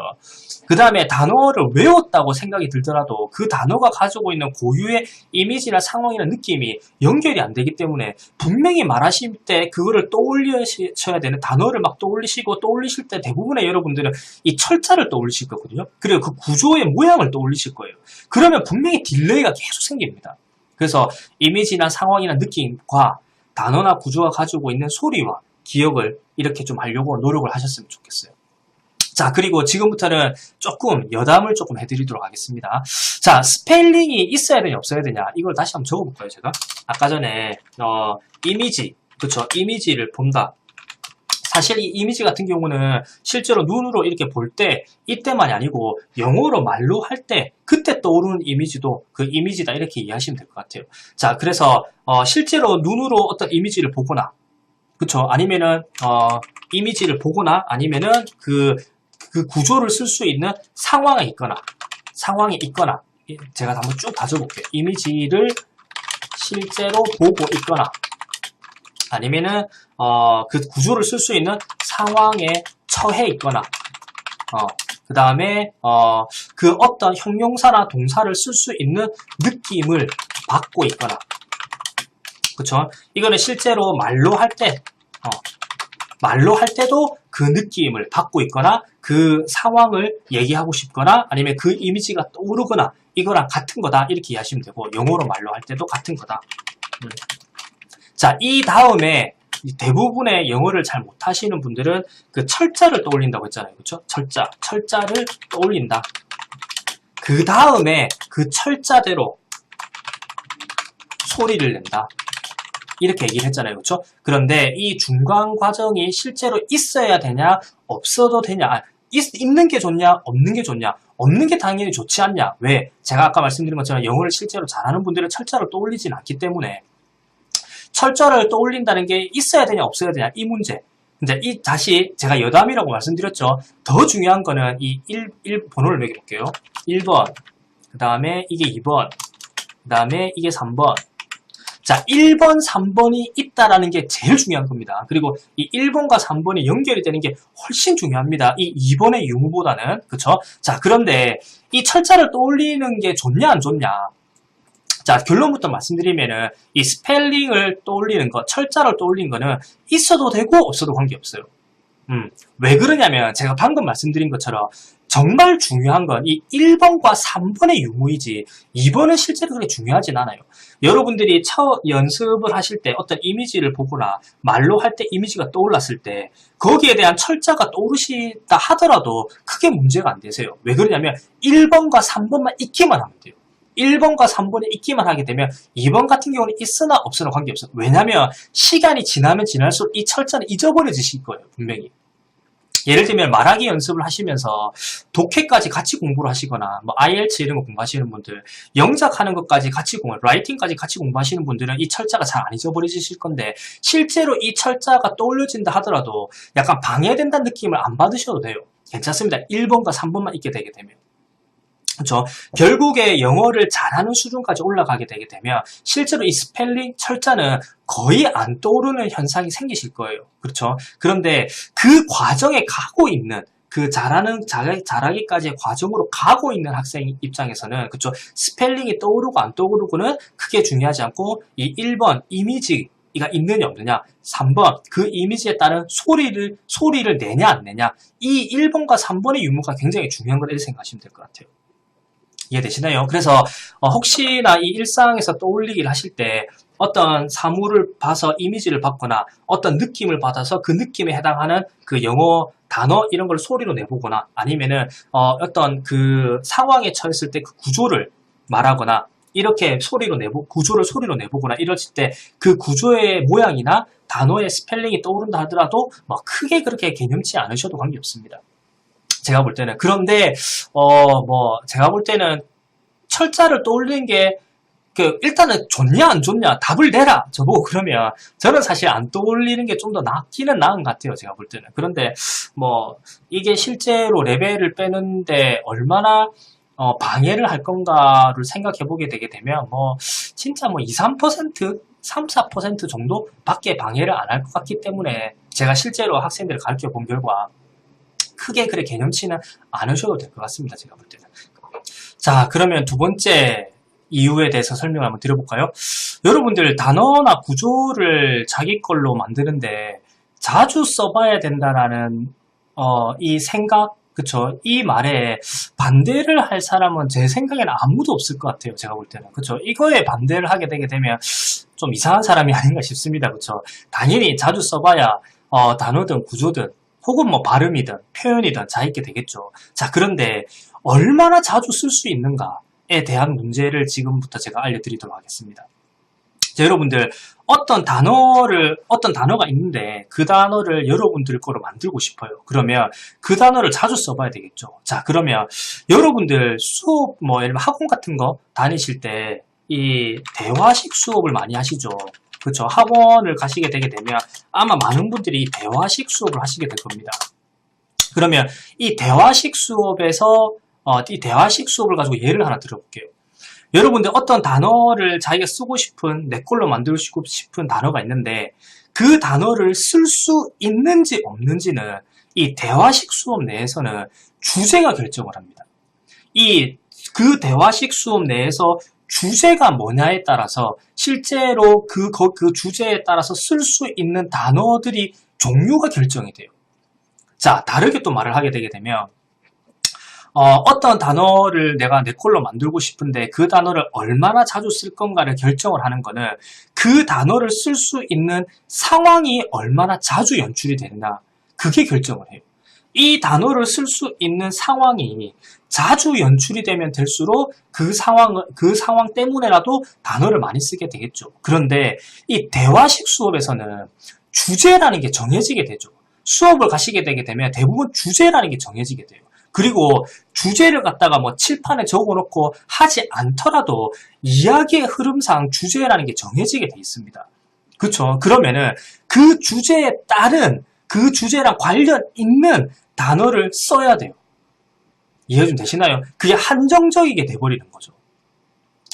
그 다음에 단어를 외웠다고 생각이 들더라도 그 단어가 가지고 있는 고유의 이미지나 상황이나 느낌이 연결이 안 되기 때문에 분명히 말하실 때 그거를 떠올리셔야 되는 단어를 막 떠올리시고 떠올리실 때 대부분의 여러분들은 이 철자를 떠올리실 거거든요. 그리고 그 구조의 모양을 떠올리실 거예요. 그러면 분명히 딜레이가 계속 생깁니다. 그래서 이미지나 상황이나 느낌과 단어나 구조가 가지고 있는 소리와 기억을 이렇게 좀 하려고 노력을 하셨으면 좋겠어요. 자, 그리고 지금부터는 조금 여담을 조금 해드리도록 하겠습니다. 자, 스펠링이 있어야 되냐 없어야 되냐 이걸 다시 한번 적어볼까요 제가? 아까 전에 이미지, 그쵸? 이미지를 본다. 사실 이 이미지 같은 경우는 실제로 눈으로 이렇게 볼 때 이때만이 아니고 영어로 말로 할 때 그때 떠오르는 이미지도 그 이미지다 이렇게 이해하시면 될 것 같아요. 자, 그래서 실제로 눈으로 어떤 이미지를 보거나 그쵸? 아니면은 이미지를 보거나 아니면은 그 구조를 쓸 수 있는 상황이 있거나 제가 한번 쭉 다져볼게요. 이미지를 실제로 보고 있거나 아니면은 그 구조를 쓸 수 있는 상황에 처해 있거나 그 다음에 그 어떤 형용사나 동사를 쓸 수 있는 느낌을 받고 있거나 그쵸? 이거는 실제로 말로 할 때도 그 느낌을 받고 있거나 그 상황을 얘기하고 싶거나 아니면 그 이미지가 떠오르거나 이거랑 같은 거다 이렇게 이해하시면 되고 영어로 말로 할 때도 같은 거다. 자, 이 다음에 대부분의 영어를 잘 못하시는 분들은 그 철자를 떠올린다고 했잖아요. 그렇죠? 철자를 떠올린다. 그 다음에 그 철자대로 소리를 낸다. 이렇게 얘기를 했잖아요. 그렇죠? 그런데 이 중간 과정이 실제로 있어야 되냐, 없어도 되냐, 있는 게 좋냐, 없는 게 좋냐, 없는 게 당연히 좋지 않냐. 왜? 제가 아까 말씀드린 것처럼 영어를 실제로 잘하는 분들은 철자를 떠올리진 않기 때문에 철자를 떠올린다는 게 있어야 되냐, 없어야 되냐, 이 문제. 이제 다시 제가 여담이라고 말씀드렸죠. 더 중요한 거는 이 1 번호를 매길게요. 1번, 그 다음에 이게 2번, 그 다음에 이게 3번. 자, 1번, 3번이 있다라는 게 제일 중요한 겁니다. 그리고 이 1번과 3번이 연결이 되는 게 훨씬 중요합니다. 이 2번의 유무보다는. 그쵸? 자, 그런데 이 철자를 떠올리는 게 좋냐, 안 좋냐? 자, 결론부터 말씀드리면은 이 스펠링을 떠올리는 거, 철자를 떠올리는 거는 있어도 되고 없어도 관계없어요. 왜 그러냐면 제가 방금 말씀드린 것처럼 정말 중요한 건 이 1번과 3번의 유무이지 2번은 실제로 그렇게 중요하진 않아요. 여러분들이 연습을 하실 때 어떤 이미지를 보거나 말로 할 때 이미지가 떠올랐을 때 거기에 대한 철자가 떠오르시다 하더라도 크게 문제가 안 되세요. 왜 그러냐면 1번과 3번만 있기만 하면 돼요. 1번과 3번이 있기만 하게 되면 2번 같은 경우는 있으나 없으나 관계없어요. 왜냐하면 시간이 지나면 지날수록 이 철자는 잊어버려지실 거예요. 분명히. 예를 들면 말하기 연습을 하시면서 독해까지 같이 공부를 하시거나 뭐 IELTS 이런 거 공부하시는 분들, 영작하는 것까지 같이 라이팅까지 같이 공부하시는 분들은 이 철자가 잘 안 잊어버려지실 건데 실제로 이 철자가 떠올려진다 하더라도 약간 방해된다는 느낌을 안 받으셔도 돼요. 괜찮습니다. 1번과 3번만 있게 되게 되면. 그렇죠? 결국에 영어를 잘하는 수준까지 올라가게 되게 되면 실제로 이 스펠링, 철자는 거의 안 떠오르는 현상이 생기실 거예요. 그렇죠? 그런데 그 과정에 가고 있는 그 잘하기까지의 과정으로 가고 있는 학생 입장에서는 그렇죠? 스펠링이 떠오르고 안 떠오르고는 크게 중요하지 않고 이 1번 이미지가 있느냐 없느냐 3번 그 이미지에 따른 소리를 내냐 안 내냐 이 1번과 3번의 유무가 굉장히 중요한 거라고 생각하시면 될 것 같아요. 이해되시나요? 그래서 혹시나 이 일상에서 떠올리기를 하실 때 어떤 사물을 봐서 이미지를 받거나 어떤 느낌을 받아서 그 느낌에 해당하는 그 영어 단어 이런 걸 소리로 내보거나 아니면은 어떤 그 상황에 처했을 때 그 구조를 말하거나 이렇게 구조를 소리로 내보거나 이러실 때 그 구조의 모양이나 단어의 스펠링이 떠오른다 하더라도 뭐 크게 그렇게 개념치 않으셔도 관계없습니다. 제가 볼 때는. 그런데 제가 볼 때는 철자를 떠올리는 게 일단은 좋냐 안 좋냐 답을 내라 저보고 그러면 저는 사실 안 떠올리는 게 좀 더 낫기는 나은 것 같아요. 제가 볼 때는. 그런데 이게 실제로 레벨을 빼는데 얼마나 방해를 할 건가를 생각해 보게 되게 되면 진짜 2, 3%, 3, 4% 정도 밖에 방해를 안 할 것 같기 때문에 제가 실제로 학생들을 가르쳐 본 결과 크게 그래 개념치는 않으셔도 될 것 같습니다. 제가 볼 때는. 자, 그러면 두 번째 이유에 대해서 설명을 한번 드려볼까요? 여러분들 단어나 구조를 자기 걸로 만드는데 자주 써봐야 된다라는 이 생각, 그쵸? 이 말에 반대를 할 사람은 제 생각에는 아무도 없을 것 같아요. 제가 볼 때는. 그쵸? 이거에 반대를 하게 되게 되면 좀 이상한 사람이 아닌가 싶습니다. 그쵸? 당연히 자주 써봐야 단어든 구조든 혹은 발음이든 표현이든 자있게 되겠죠. 자, 그런데 얼마나 자주 쓸 수 있는가에 대한 문제를 지금부터 제가 알려드리도록 하겠습니다. 자, 여러분들 어떤 단어가 있는데 그 단어를 여러분들 거로 만들고 싶어요. 그러면 그 단어를 자주 써봐야 되겠죠. 자, 그러면 여러분들 수업 예를 들면 학원 같은 거 다니실 때 이 대화식 수업을 많이 하시죠. 그렇죠. 학원을 가시게 되게 되면 아마 많은 분들이 이 대화식 수업을 하시게 될 겁니다. 그러면 이 대화식 수업에서 이 대화식 수업을 가지고 예를 하나 들어볼게요. 여러분들 어떤 단어를 자기가 쓰고 싶은 내 걸로 만들고 싶은 단어가 있는데 그 단어를 쓸 수 있는지 없는지는 이 대화식 수업 내에서는 주제가 결정을 합니다. 그 대화식 수업 내에서 주제가 뭐냐에 따라서 실제로 그 주제에 따라서 쓸 수 있는 단어들이 종류가 결정이 돼요. 자, 다르게 또 말을 하게 되게 되면 어떤 단어를 내가 내 걸로 만들고 싶은데 그 단어를 얼마나 자주 쓸 건가를 결정을 하는 거는 그 단어를 쓸 수 있는 상황이 얼마나 자주 연출이 되나 그게 결정을 해요. 이 단어를 쓸 수 있는 상황이 자주 연출이 되면 될수록 그 상황 때문에라도 단어를 많이 쓰게 되겠죠. 그런데 이 대화식 수업에서는 주제라는 게 정해지게 되죠. 수업을 가시게 되게 되면 대부분 주제라는 게 정해지게 돼요. 그리고 주제를 갖다가 칠판에 적어놓고 하지 않더라도 이야기의 흐름상 주제라는 게 정해지게 돼 있습니다. 그렇죠? 그러면은 그 주제에 따른 그 주제랑 관련 있는 단어를 써야 돼요. 이해 좀 되시나요? 그게 한정적이게 돼버리는 거죠.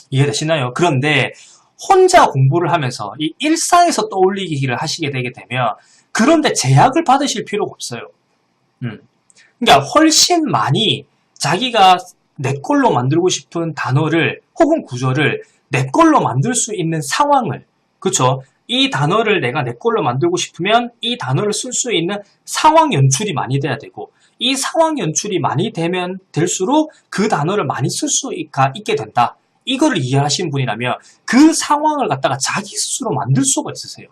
이해되시나요? 그런데 혼자 공부를 하면서 이 일상에서 떠올리기를 하시게 되게 되면 그런데 제약을 받으실 필요가 없어요. 그러니까 훨씬 많이 자기가 내 걸로 만들고 싶은 단어를 혹은 구조를 내 걸로 만들 수 있는 상황을, 그렇죠? 이 단어를 내가 내 걸로 만들고 싶으면 이 단어를 쓸 수 있는 상황 연출이 많이 돼야 되고 이 상황 연출이 많이 되면 될수록 그 단어를 많이 쓸 수 있게 된다. 이거를 이해하신 분이라면 그 상황을 갖다가 자기 스스로 만들 수가 있으세요.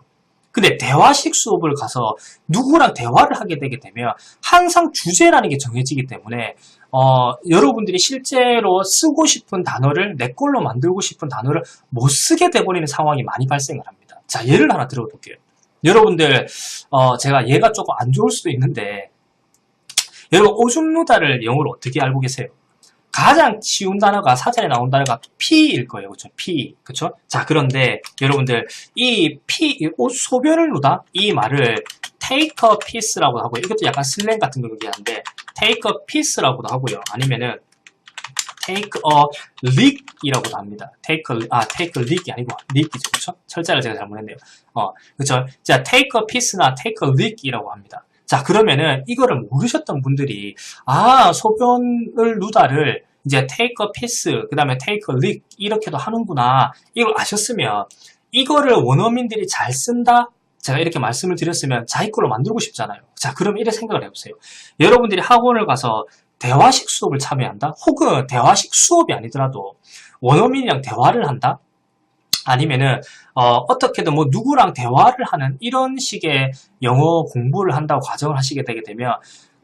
근데 대화식 수업을 가서 누구랑 대화를 하게 되게 되면 항상 주제라는 게 정해지기 때문에 여러분들이 실제로 쓰고 싶은 단어를 내 걸로 만들고 싶은 단어를 못 쓰게 돼버리는 상황이 많이 발생을 합니다. 자, 예를 하나 들어볼게요. 여러분들 제가 얘가 조금 안 좋을 수도 있는데 여러분 오줌누다를 영어로 어떻게 알고 계세요? 가장 쉬운 단어가 사전에 나온 단어가 P일 거예요. 그렇죠? P. 그렇죠? 자, 그런데 여러분들 이 소변을 누다 이 말을 take a piece라고 하고요. 이것도 약간 슬랭 같은 거 얘기하는데 take a piece라고도 하고요. 아니면은 take a leak이라고도 합니다. take a leak이 아니고 leak이죠. 그렇죠? 철자를 제가 잘못했네요. 그렇죠? 자, take a piece나 take a leak이라고 합니다. 자, 그러면은 이거를 모르셨던 분들이 소변을 누다를 이제 take a piece, 그 다음에 take a leak 이렇게도 하는구나. 이걸 아셨으면 이거를 원어민들이 잘 쓴다? 제가 이렇게 말씀을 드렸으면 자기 걸로 만들고 싶잖아요. 자, 그럼 이렇게 생각을 해보세요. 여러분들이 학원을 가서 대화식 수업을 참여한다? 혹은 대화식 수업이 아니더라도 원어민이랑 대화를 한다? 아니면은 어떻게든 누구랑 대화를 하는 이런 식의 영어 공부를 한다고 가정을 하시게 되게 되면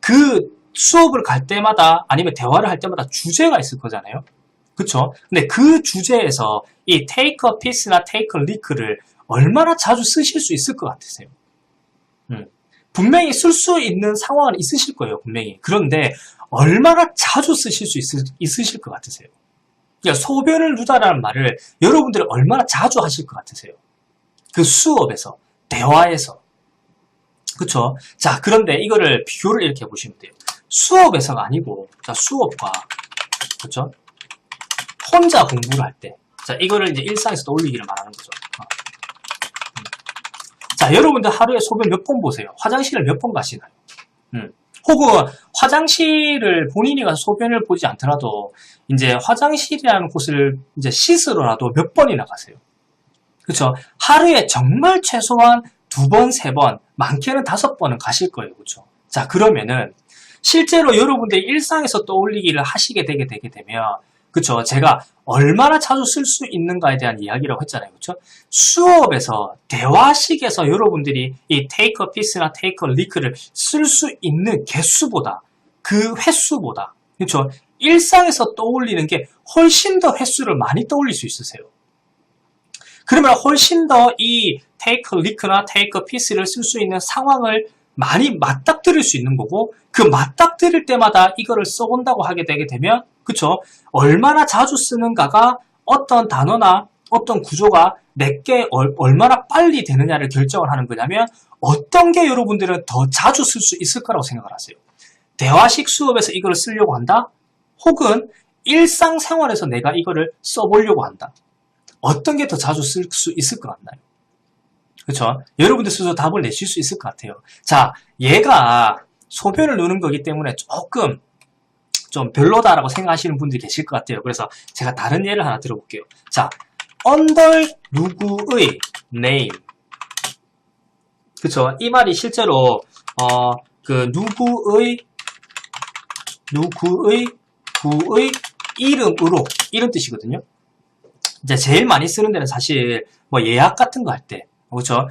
그 수업을 갈 때마다 아니면 대화를 할 때마다 주제가 있을 거잖아요. 그쵸? 근데 그 주제에서 이 take a piece나 take a leak를 얼마나 자주 쓰실 수 있을 것 같으세요? 분명히 쓸 수 있는 상황은 있으실 거예요, 분명히. 그런데 얼마나 자주 쓰실 수 있으실 것 같으세요? 그러니까 소변을 누다라는 말을 여러분들이 얼마나 자주 하실 것 같으세요? 그 수업에서, 대화에서. 그쵸? 자, 그런데 이거를 비교를 이렇게 해보시면 돼요. 수업에서가 아니고, 자, 수업과, 그쵸? 혼자 공부를 할 때. 자, 이거를 이제 일상에서 떠올리기를 말하는 거죠. 자, 여러분들 하루에 소변 몇 번 보세요? 화장실을 몇 번 가시나요? 혹은 화장실을 본인이 가서 소변을 보지 않더라도 이제 화장실이라는 곳을 이제 씻으러라도 몇 번이나 가세요. 그렇죠? 하루에 정말 최소한 2번, 3번, 많게는 5번은 가실 거예요. 그렇죠? 자, 그러면은 실제로 여러분들이 일상에서 떠올리기를 하시게 되면 그쵸? 제가 얼마나 자주 쓸 수 있는가에 대한 이야기라고 했잖아요. 그쵸? 수업에서, 대화식에서 여러분들이 이 take a piece나 take a leak를 쓸 수 있는 개수보다, 그 횟수보다, 그쵸? 일상에서 떠올리는 게 훨씬 더 횟수를 많이 떠올릴 수 있으세요. 그러면 훨씬 더 이 take a leak나 take a piece를 쓸 수 있는 상황을 많이 맞닥뜨릴 수 있는 거고, 그 맞닥뜨릴 때마다 이거를 써본다고 하게 되게 되면, 그쵸? 얼마나 자주 쓰는가가 어떤 단어나 어떤 구조가 내게 얼마나 빨리 되느냐를 결정을 하는 거냐면, 어떤 게 여러분들은 더 자주 쓸 수 있을 거라고 생각을 하세요? 대화식 수업에서 이거를 쓰려고 한다? 혹은 일상생활에서 내가 이거를 써보려고 한다? 어떤 게 더 자주 쓸 수 있을 것 같나요? 그렇죠? 여러분들 스스로 답을 내실 수 있을 것 같아요. 자, 얘가 소변을 누는 거기 때문에 조금 좀 별로다라고 생각하시는 분들이 계실 것 같아요. 그래서 제가 다른 예를 하나 들어볼게요. 자, under 누구의 name. 그쵸? 이 말이 실제로 그 누구의 구의 이름으로 이런 뜻이거든요. 이제 제일 많이 쓰는 데는 사실 뭐 예약 같은 거 할 때, 그렇죠?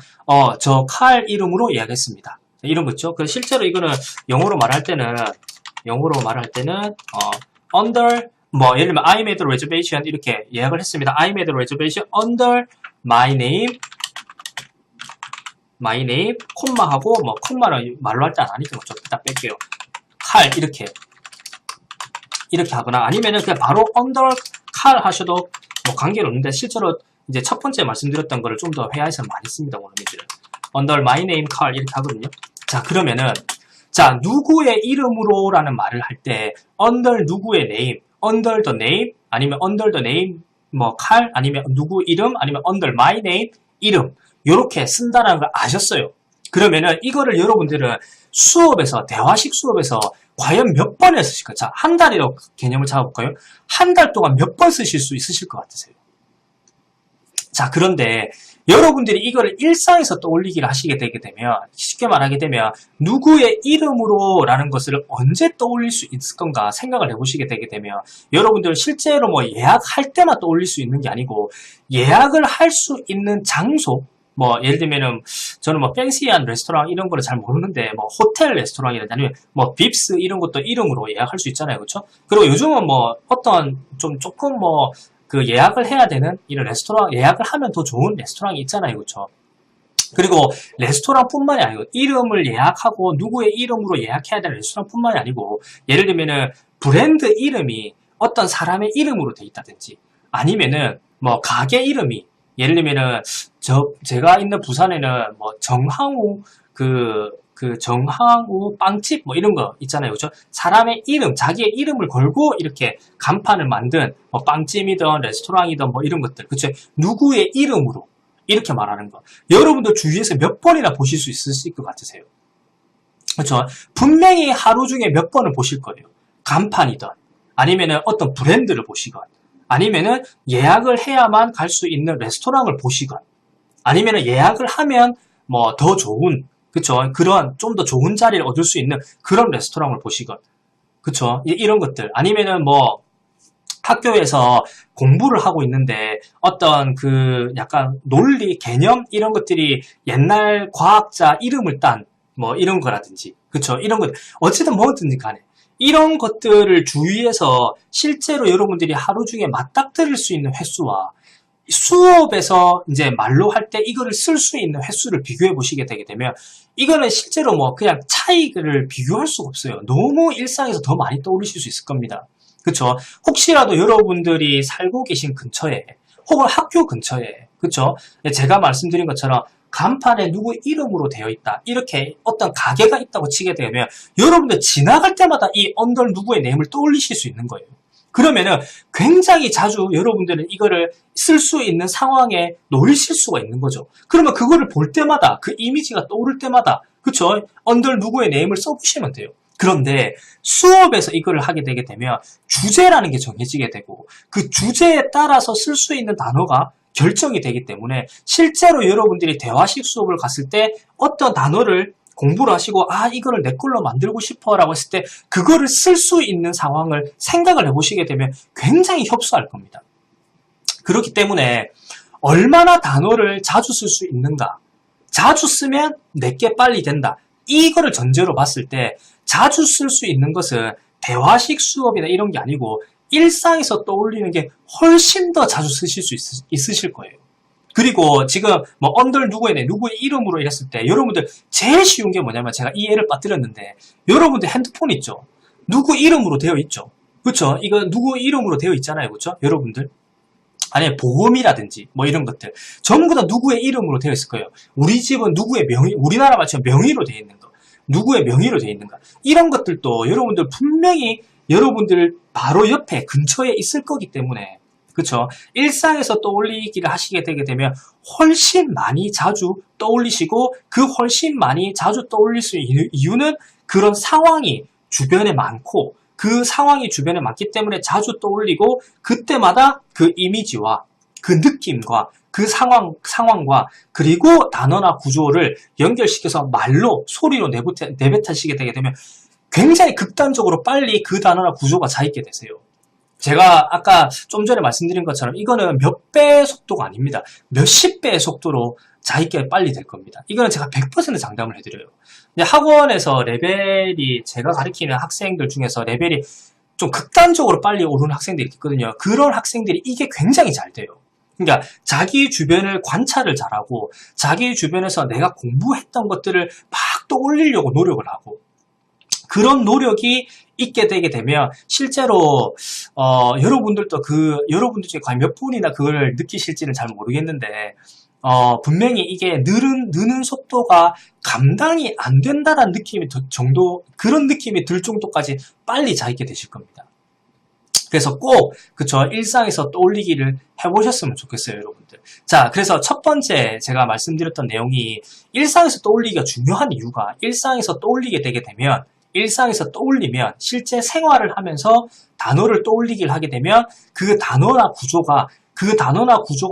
저 칼 이름으로 예약했습니다. 이런 거 있죠? 그 실제로 이거는 영어로 말할 때는 under 뭐 예를 들면 I made a reservation 이렇게 예약을 했습니다. I made a reservation under my name 콤마하고 뭐 콤마를 말로 할 때 안 하니까 좀 이따 뺄게요. 칼 이렇게 하거나 아니면은 그냥 바로 under 칼 하셔도 뭐 관계는 없는데 실제로 이제 첫 번째 말씀드렸던 거를 좀 더 회화에서 많이 씁니다. 원어민들은 under my name 칼 이렇게 하거든요. 자, 그러면은 자, 누구의 이름으로 라는 말을 할 때 under 누구의 name, under the name 아니면 under the name 뭐 칼 아니면 누구 이름 아니면 under my name 이름 요렇게 쓴다는 걸 아셨어요. 그러면은 이거를 여러분들은 수업에서 대화식 수업에서 과연 몇 번에 쓰실까요? 자, 한 달이라고 개념을 잡아볼까요? 한 달 동안 몇 번 쓰실 수 있으실 것 같으세요? 자, 그런데 여러분들이 이거를 일상에서 떠올리기를 하시게 되게 되면 쉽게 말하게 되면 누구의 이름으로 라는 것을 언제 떠올릴 수 있을 건가 생각을 해보시게 되게 되면 여러분들 실제로 뭐 예약할 때만 떠올릴 수 있는 게 아니고 예약을 할 수 있는 장소 뭐 예를 들면은 저는 뭐 팬시한 레스토랑 이런 거를 잘 모르는데 뭐 호텔 레스토랑이라든지 아니면 뭐 빕스 이런 것도 이름으로 예약할 수 있잖아요. 그렇죠? 그리고 요즘은 뭐 어떤 조금 뭐 그 예약을 해야 되는 이런 레스토랑 예약을 하면 더 좋은 레스토랑이 있잖아요. 그렇죠? 그리고 레스토랑뿐만이 아니고 이름을 예약하고 누구의 이름으로 예약해야 되는 레스토랑뿐만이 아니고 예를 들면은 브랜드 이름이 어떤 사람의 이름으로 돼 있다든지 아니면은 뭐 가게 이름이 예를 들면은 제가 있는 부산에는 뭐 정항우 정항우 빵집 뭐 이런 거 있잖아요. 그렇죠? 사람의 이름, 자기의 이름을 걸고 이렇게 간판을 만든 뭐 빵집이든 레스토랑이든 뭐 이런 것들. 그렇죠? 누구의 이름으로 이렇게 말하는 거. 여러분들 주위에서 몇 번이나 보실 수 있으실 것 같으세요? 그렇죠? 분명히 하루 중에 몇 번을 보실 거예요. 간판이든 아니면은 어떤 브랜드를 보시건 아니면은 예약을 해야만 갈 수 있는 레스토랑을 보시건 아니면은 예약을 하면 뭐 더 좋은 그쵸? 그런 좀 더 좋은 자리를 얻을 수 있는 그런 레스토랑을 보시건 그쵸? 이런 것들 아니면은 뭐 학교에서 공부를 하고 있는데 어떤 그 약간 논리, 개념 이런 것들이 옛날 과학자 이름을 딴 뭐 이런 거라든지 그쵸? 이런 것 어쨌든 뭐든지 간에 이런 것들을 주의해서 실제로 여러분들이 하루 중에 맞닥뜨릴 수 있는 횟수와 수업에서 이제 말로 할 때 이거를 쓸 수 있는 횟수를 비교해 보시게 되게 되면 이거는 실제로 뭐 그냥 차이를 비교할 수가 없어요. 너무 일상에서 더 많이 떠올리실 수 있을 겁니다. 그쵸? 혹시라도 여러분들이 살고 계신 근처에 혹은 학교 근처에 그쵸? 제가 말씀드린 것처럼 간판에 누구 이름으로 되어 있다. 이렇게 어떤 가게가 있다고 치게 되면 여러분들 지나갈 때마다 이 언더 누구의 네임을 떠올리실 수 있는 거예요. 그러면은 굉장히 자주 여러분들은 이거를 쓸 수 있는 상황에 놓이실 수가 있는 거죠. 그러면 그거를 볼 때마다 그 이미지가 떠오를 때마다 그쵸? 언더 누구의 네임을 써보시면 돼요. 그런데 수업에서 이거를 하게 되게 되면 주제라는 게 정해지게 되고 그 주제에 따라서 쓸 수 있는 단어가 결정이 되기 때문에 실제로 여러분들이 대화식 수업을 갔을 때 어떤 단어를 공부를 하시고 이거를 내 걸로 만들고 싶어 라고 했을 때 그거를 쓸 수 있는 상황을 생각을 해보시게 되면 굉장히 협소할 겁니다. 그렇기 때문에 얼마나 단어를 자주 쓸 수 있는가, 자주 쓰면 내게 빨리 된다, 이거를 전제로 봤을 때 자주 쓸 수 있는 것은 대화식 수업이나 이런 게 아니고 일상에서 떠올리는 게 훨씬 더 자주 쓰실 수 있으실 거예요. 그리고 지금 뭐 언더 누구의 이름으로 이랬을 때 여러분들 제일 쉬운 게 뭐냐면 제가 이 예를 빠뜨렸는데 여러분들 핸드폰 있죠? 누구 이름으로 되어 있죠? 그렇죠? 이거 누구 이름으로 되어 있잖아요. 그렇죠? 여러분들 아니 보험이라든지 뭐 이런 것들 전부 다 누구의 이름으로 되어 있을 거예요. 우리 집은 누구의 명의, 우리나라 말처럼 명의로 되어 있는 거, 누구의 명의로 되어 있는가, 이런 것들도 여러분들 분명히 여러분들 바로 옆에 근처에 있을 거기 때문에 그쵸? 일상에서 떠올리기를 하시게 되게 되면 훨씬 많이 자주 떠올리시고 그 훨씬 많이 자주 떠올릴 수 있는 이유는 그런 상황이 주변에 많고 그 상황이 주변에 많기 때문에 자주 떠올리고 그때마다 그 이미지와 그 느낌과 그 상황과 그리고 단어나 구조를 연결시켜서 말로 소리로 내뱉으시게 되게 되면 굉장히 극단적으로 빨리 그 단어나 구조가 자있게 되세요. 제가 아까 좀 전에 말씀드린 것처럼 이거는 몇 배의 속도가 아닙니다. 몇십 배의 속도로 자기게 빨리 될 겁니다. 이거는 제가 100% 장담을 해드려요. 근데 학원에서 레벨이 제가 가르치는 학생들 중에서 레벨이 좀 극단적으로 빨리 오르는 학생들이 있거든요. 그런 학생들이 이게 굉장히 잘 돼요. 그러니까 자기 주변을 관찰을 잘하고 자기 주변에서 내가 공부했던 것들을 막 떠올리려고 노력을 하고 그런 노력이 있게 되게 되면 실제로 여러분들도 여러분들 중에 과연 몇 분이나 그걸 느끼실지는 잘 모르겠는데 분명히 이게 느는 속도가 감당이 안 된다는 느낌이 그런 느낌이 들 정도까지 빨리 자있게 되실 겁니다. 그래서 꼭 그쵸 일상에서 떠올리기를 해보셨으면 좋겠어요, 여러분들. 자, 그래서 첫 번째 제가 말씀드렸던 내용이 일상에서 떠올리기가 중요한 이유가 일상에서 떠올리게 되게 되면 일상에서 떠올리면 실제 생활을 하면서 단어를 떠올리기를 하게 되면 그 단어나 구조가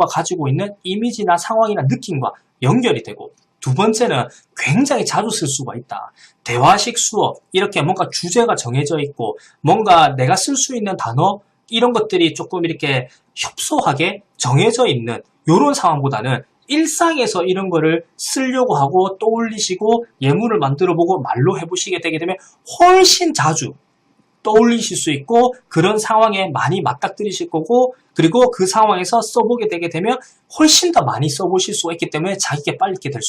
가지고 있는 이미지나 상황이나 느낌과 연결이 되고 두 번째는 굉장히 자주 쓸 수가 있다. 대화식 수업, 이렇게 뭔가 주제가 정해져 있고 뭔가 내가 쓸 수 있는 단어 이런 것들이 조금 이렇게 협소하게 정해져 있는 이런 상황보다는 일상에서 이런 거를 쓰려고 하고 떠올리시고 예문을 만들어보고 말로 해보시게 되게 되면 훨씬 자주 떠올리실 수 있고 그런 상황에 많이 맞닥뜨리실 거고 그리고 그 상황에서 써보게 되게 되면 훨씬 더 많이 써보실 수가 있기 때문에 자기께 빨리 될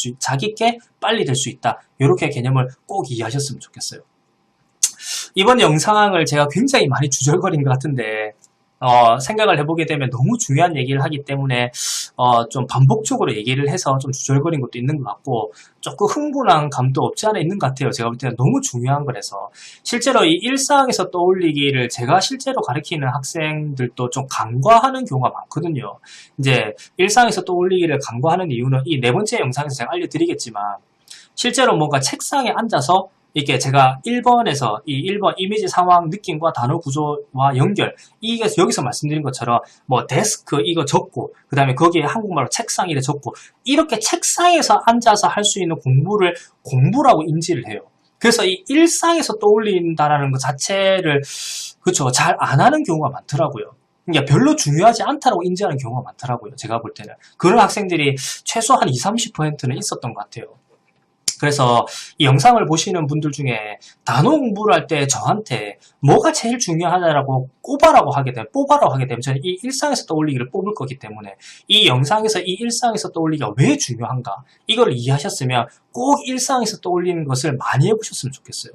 수 있다. 이렇게 개념을 꼭 이해하셨으면 좋겠어요. 이번 영상을 제가 굉장히 많이 주절거린 것 같은데 생각을 해보게 되면 너무 중요한 얘기를 하기 때문에 좀 반복적으로 얘기를 해서 좀 주절거린 것도 있는 것 같고 조금 흥분한 감도 없지 않아 있는 것 같아요. 제가 볼 때는 너무 중요한 거라서 실제로 이 일상에서 떠올리기를 제가 실제로 가르치는 학생들도 좀 간과하는 경우가 많거든요. 이제 일상에서 떠올리기를 간과하는 이유는 이 네 번째 영상에서 제가 알려드리겠지만 실제로 뭔가 책상에 앉아서 이게 제가 1번에서 이 1번 이미지 상황 느낌과 단어 구조와 연결 이게 여기서 말씀드린 것처럼 뭐 데스크 이거 적고 그 다음에 거기에 한국말로 책상 이래 적고 이렇게 책상에서 앉아서 할 수 있는 공부라고 인지를 해요. 그래서 이 일상에서 떠올린다라는 것 자체를 그쵸 잘 안 하는 경우가 많더라고요. 그러니까 별로 중요하지 않다라고 인지하는 경우가 많더라고요. 제가 볼 때는 그런 학생들이 최소 한 20-30%는 있었던 것 같아요. 그래서 이 영상을 보시는 분들 중에 단어 공부를 할 때 저한테 뭐가 제일 중요하다라고 뽑아라고 하게 되면 저는 이 일상에서 떠올리기를 뽑을 거기 때문에 이 영상에서 이 일상에서 떠올리기가 왜 중요한가 이걸 이해하셨으면 꼭 일상에서 떠올리는 것을 많이 해보셨으면 좋겠어요.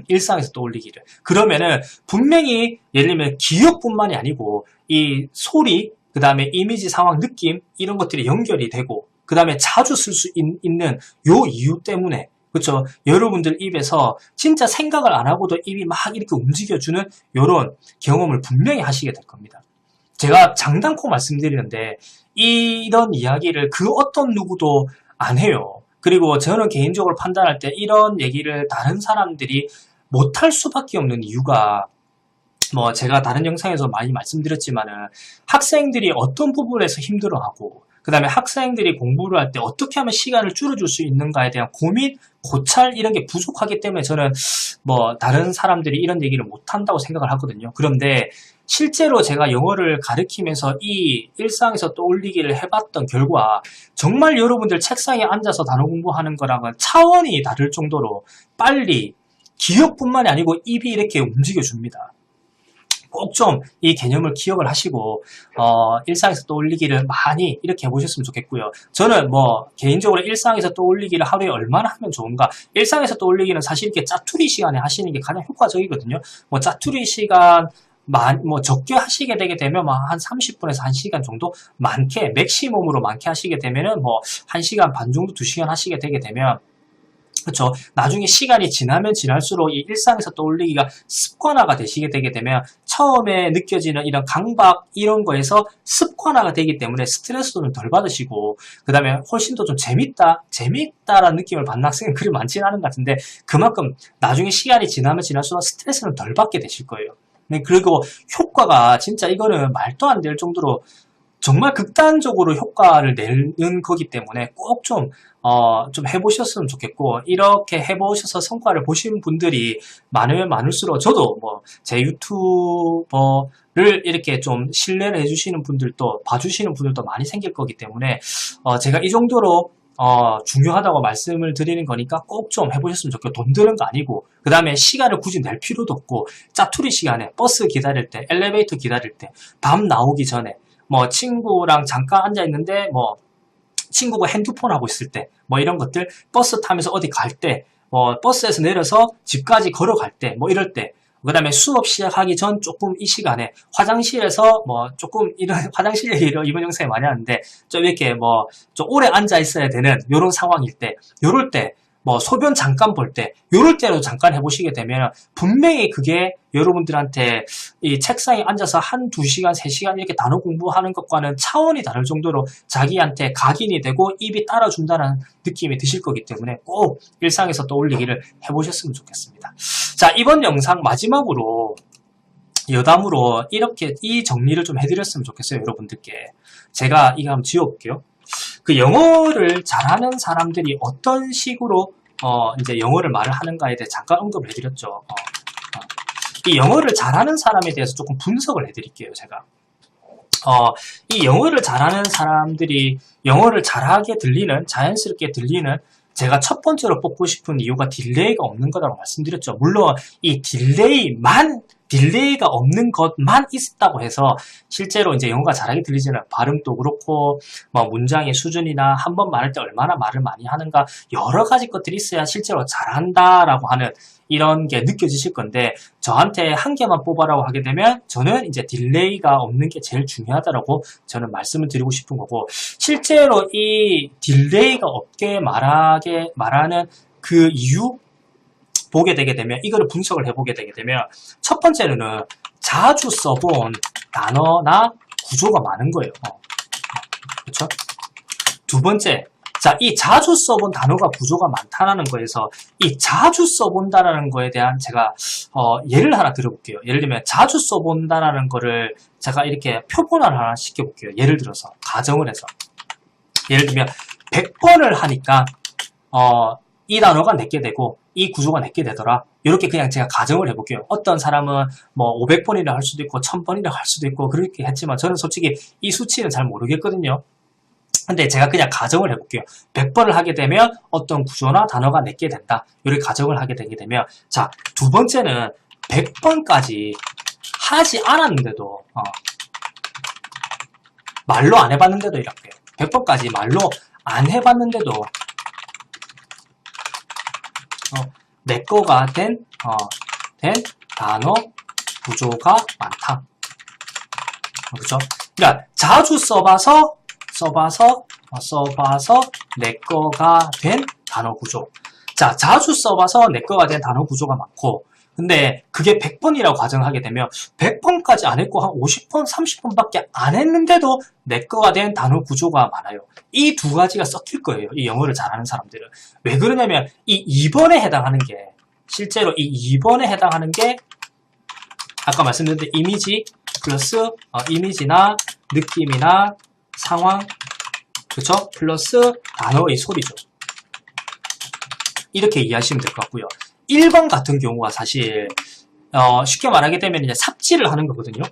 일상에서 떠올리기를. 그러면은 분명히 예를 들면 기억뿐만이 아니고 이 소리, 그 다음에 이미지, 상황, 느낌 이런 것들이 연결이 되고 그 다음에 자주 쓸 수 있는 요 이유 때문에 그렇죠. 여러분들 입에서 진짜 생각을 안 하고도 입이 막 이렇게 움직여주는 이런 경험을 분명히 하시게 될 겁니다. 제가 장단코 말씀드리는데 이런 이야기를 그 어떤 누구도 안 해요. 그리고 저는 개인적으로 판단할 때 이런 얘기를 다른 사람들이 못할 수밖에 없는 이유가 뭐 제가 다른 영상에서 많이 말씀드렸지만은 학생들이 어떤 부분에서 힘들어하고 그 다음에 학생들이 공부를 할 때 어떻게 하면 시간을 줄여줄 수 있는가에 대한 고민, 고찰 이런 게 부족하기 때문에 저는 뭐 다른 사람들이 이런 얘기를 못한다고 생각을 하거든요. 그런데 실제로 제가 영어를 가르치면서 이 일상에서 떠올리기를 해봤던 결과 정말 여러분들 책상에 앉아서 단어 공부하는 거랑은 차원이 다를 정도로 빨리 기억뿐만이 아니고 입이 이렇게 움직여줍니다. 꼭 좀 이 개념을 기억을 하시고 일상에서 떠올리기를 많이 이렇게 해보셨으면 좋겠고요. 저는 뭐 개인적으로 일상에서 떠올리기를 하루에 얼마나 하면 좋은가 일상에서 떠올리기는 사실 이렇게 짜투리 시간에 하시는 게 가장 효과적이거든요. 뭐 짜투리 시간 뭐 적게 하시게 되게 되면 한 30분에서 1시간 정도 많게 맥시멈으로 많게 하시게 되면은 뭐 1시간 반 정도 2시간 하시게 되게 되면 그렇죠. 나중에 시간이 지나면 지날수록 이 일상에서 떠올리기가 습관화가 되시게 되게 되면 처음에 느껴지는 이런 강박 이런 거에서 습관화가 되기 때문에 스트레스도 좀 덜 받으시고 그 다음에 훨씬 더 좀 재밌다라는 느낌을 받는 학생은 그리 많지는 않은 것 같은데 그만큼 나중에 시간이 지나면 지날수록 스트레스는 덜 받게 되실 거예요. 그리고 효과가 진짜 이거는 말도 안 될 정도로 정말 극단적으로 효과를 내는 거기 때문에 꼭 좀 해보셨으면 좋겠고, 이렇게 해보셔서 성과를 보신 분들이 많으면 많을수록, 저도 뭐, 제 유튜버를 이렇게 좀 신뢰를 해주시는 분들도, 봐주시는 분들도 많이 생길 거기 때문에, 제가 이 정도로 중요하다고 말씀을 드리는 거니까 꼭 좀 해보셨으면 좋겠고, 돈 드는 거 아니고, 그 다음에 시간을 굳이 낼 필요도 없고, 짜투리 시간에 버스 기다릴 때, 엘리베이터 기다릴 때, 밤 나오기 전에, 뭐 친구랑 잠깐 앉아있는데 뭐 친구가 핸드폰 하고 있을 때 뭐 이런 것들 버스 타면서 어디 갈 때 뭐 버스에서 내려서 집까지 걸어갈 때 뭐 이럴 때 그 다음에 수업 시작하기 전 조금 이 시간에 화장실에서 뭐 조금 이런 화장실 얘기를 이번 영상에 많이 하는데 좀 이렇게 뭐 좀 오래 앉아 있어야 되는 이런 상황일 때 요럴 때 뭐 소변 잠깐 볼 때 요럴 때로 잠깐 해보시게 되면 분명히 그게 여러분들한테 이 책상에 앉아서 한 2시간, 3시간 이렇게 단어 공부하는 것과는 차원이 다를 정도로 자기한테 각인이 되고 입이 따라준다는 느낌이 드실 거기 때문에 꼭 일상에서 떠올리기를 해보셨으면 좋겠습니다. 자, 이번 영상 마지막으로 여담으로 이렇게 이 정리를 좀 해드렸으면 좋겠어요, 여러분들께. 제가 이거 한번 지워볼게요. 그 영어를 잘하는 사람들이 어떤 식으로 이제 영어를 말을 하는가에 대해 잠깐 언급을 해드렸죠. 이 영어를 잘하는 사람에 대해서 조금 분석을 해드릴게요, 제가. 이 영어를 잘하는 사람들이 영어를 잘하게 들리는, 자연스럽게 들리는 제가 첫 번째로 뽑고 싶은 이유가 딜레이가 없는 거라고 말씀드렸죠. 물론 이 딜레이가 없는 것만 있다고 해서 실제로 이제 영어가 잘하게 들리지는 발음도 그렇고 뭐 문장의 수준이나 한 번 말할 때 얼마나 말을 많이 하는가 여러 가지 것들이 있어야 실제로 잘한다라고 하는 이런 게 느껴지실 건데 저한테 한 개만 뽑아라고 하게 되면 저는 이제 딜레이가 없는 게 제일 중요하다라고 저는 말씀을 드리고 싶은 거고 실제로 이 딜레이가 없게 말하는 그 이유 보게 되게 되면 이거를 분석을 해보게 되게 되면 첫 번째는 자주 써본 단어나 구조가 많은 거예요. 그렇죠? 두 번째, 자, 이 자주 써본 단어가 구조가 많다라는 거에서 이 자주 써본다라는 거에 대한 제가 예를 하나 들어볼게요. 예를 들면 자주 써본다라는 거를 제가 이렇게 표본화를 하나 시켜볼게요. 예를 들어서 가정을 해서 예를 들면 100번을 하니까 이 단어가 내게 되고 이 구조가 내게 되더라. 이렇게 그냥 제가 가정을 해볼게요. 어떤 사람은 뭐 500번이라 할 수도 있고 1000번이라 할 수도 있고 그렇게 했지만 저는 솔직히 이 수치는 잘 모르겠거든요. 근데 제가 그냥 가정을 해볼게요. 100번을 하게 되면 어떤 구조나 단어가 내게 된다. 이렇게 가정을 하게 되게 되면, 자, 두 번째는 100번까지 하지 않았는데도, 말로 안 해봤는데도 이렇게 100번까지 말로 안 해봤는데도 내 거가 된 단어 구조가 많다. 그렇죠? 그러니까 자주 써봐서 내 거가 된 단어 구조. 자, 자주 써봐서 내 거가 된 단어 구조가 많고, 근데 그게 100번이라고 가정하게 되면 100번까지 안 했고 한 50번, 30번밖에 안 했는데도 내 거가 된 단어 구조가 많아요. 이 두 가지가 섞일 거예요. 이 영어를 잘하는 사람들은. 왜 그러냐면 이 2번에 해당하는 게, 실제로 이 2번에 해당하는 게 아까 말씀드린 이미지 플러스 이미지나 느낌이나 상황, 그렇죠? 플러스 단어의 소리죠. 이렇게 이해하시면 될 것 같고요. 1번 같은 경우가 사실 쉽게 말하게 되면 이제 삽질을 하는 거거든요.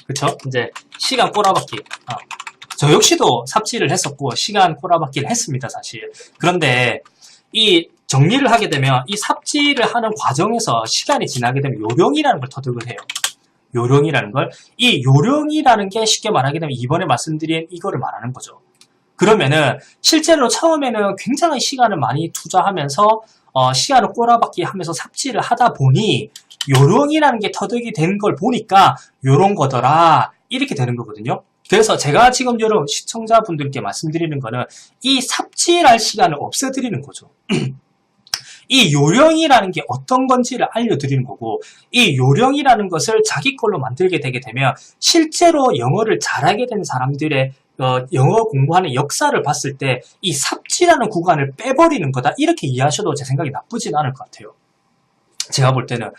그쵸? 이제 시간 꼬라박기. 저 역시도 삽질을 했었고 시간 꼬라박기를 했습니다, 사실. 그런데 이 정리를 하게 되면 이 삽질을 하는 과정에서 시간이 지나게 되면 요령이라는 걸 터득을 해요. 요령이라는 걸. 이 요령이라는 게 쉽게 말하게 되면 이번에 말씀드린 이거를 말하는 거죠. 그러면은 실제로 처음에는 굉장히 시간을 많이 투자하면서 시간을 꼬라박기 하면서 삽질을 하다 보니 요령이라는 게 터득이 된 걸 보니까 요런 거더라 이렇게 되는 거거든요. 그래서 제가 지금 여러분 시청자분들께 말씀드리는 거는 이 삽질할 시간을 없애드리는 거죠. 이 요령이라는 게 어떤 건지를 알려드리는 거고, 이 요령이라는 것을 자기 걸로 만들게 되게 되면 실제로 영어를 잘하게 된 사람들의 영어 공부하는 역사를 봤을 때 이 삽질하는 구간을 빼버리는 거다, 이렇게 이해하셔도 제 생각이 나쁘진 않을 것 같아요. 제가 볼 때는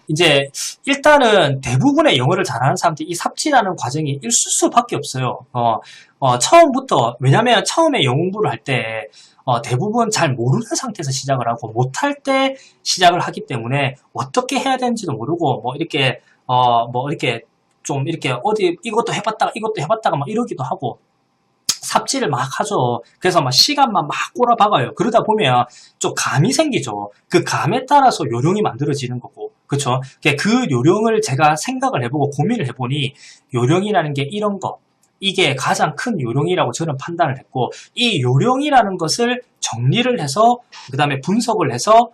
이제 일단은 대부분의 영어를 잘하는 사람들이 이 삽질하는 과정이 있을 수밖에 없어요. 처음부터, 왜냐면 처음에 영어 공부를 할 때 대부분 잘 모르는 상태에서 시작을 하고 못할 때 시작을 하기 때문에 어떻게 해야 되는지도 모르고 뭐 이렇게 좀 이렇게 어디 이것도 해봤다가 막 이러기도 하고 삽질을 막 하죠. 그래서 막 시간만 막 꼬라박아요. 그러다 보면 좀 감이 생기죠. 그 감에 따라서 요령이 만들어지는 거고, 그쵸? 그 요령을 제가 생각을 해보고 고민을 해보니 요령이라는 게 이런 거, 이게 가장 큰 요령이라고 저는 판단을 했고, 이 요령이라는 것을 정리를 해서 그 다음에 분석을 해서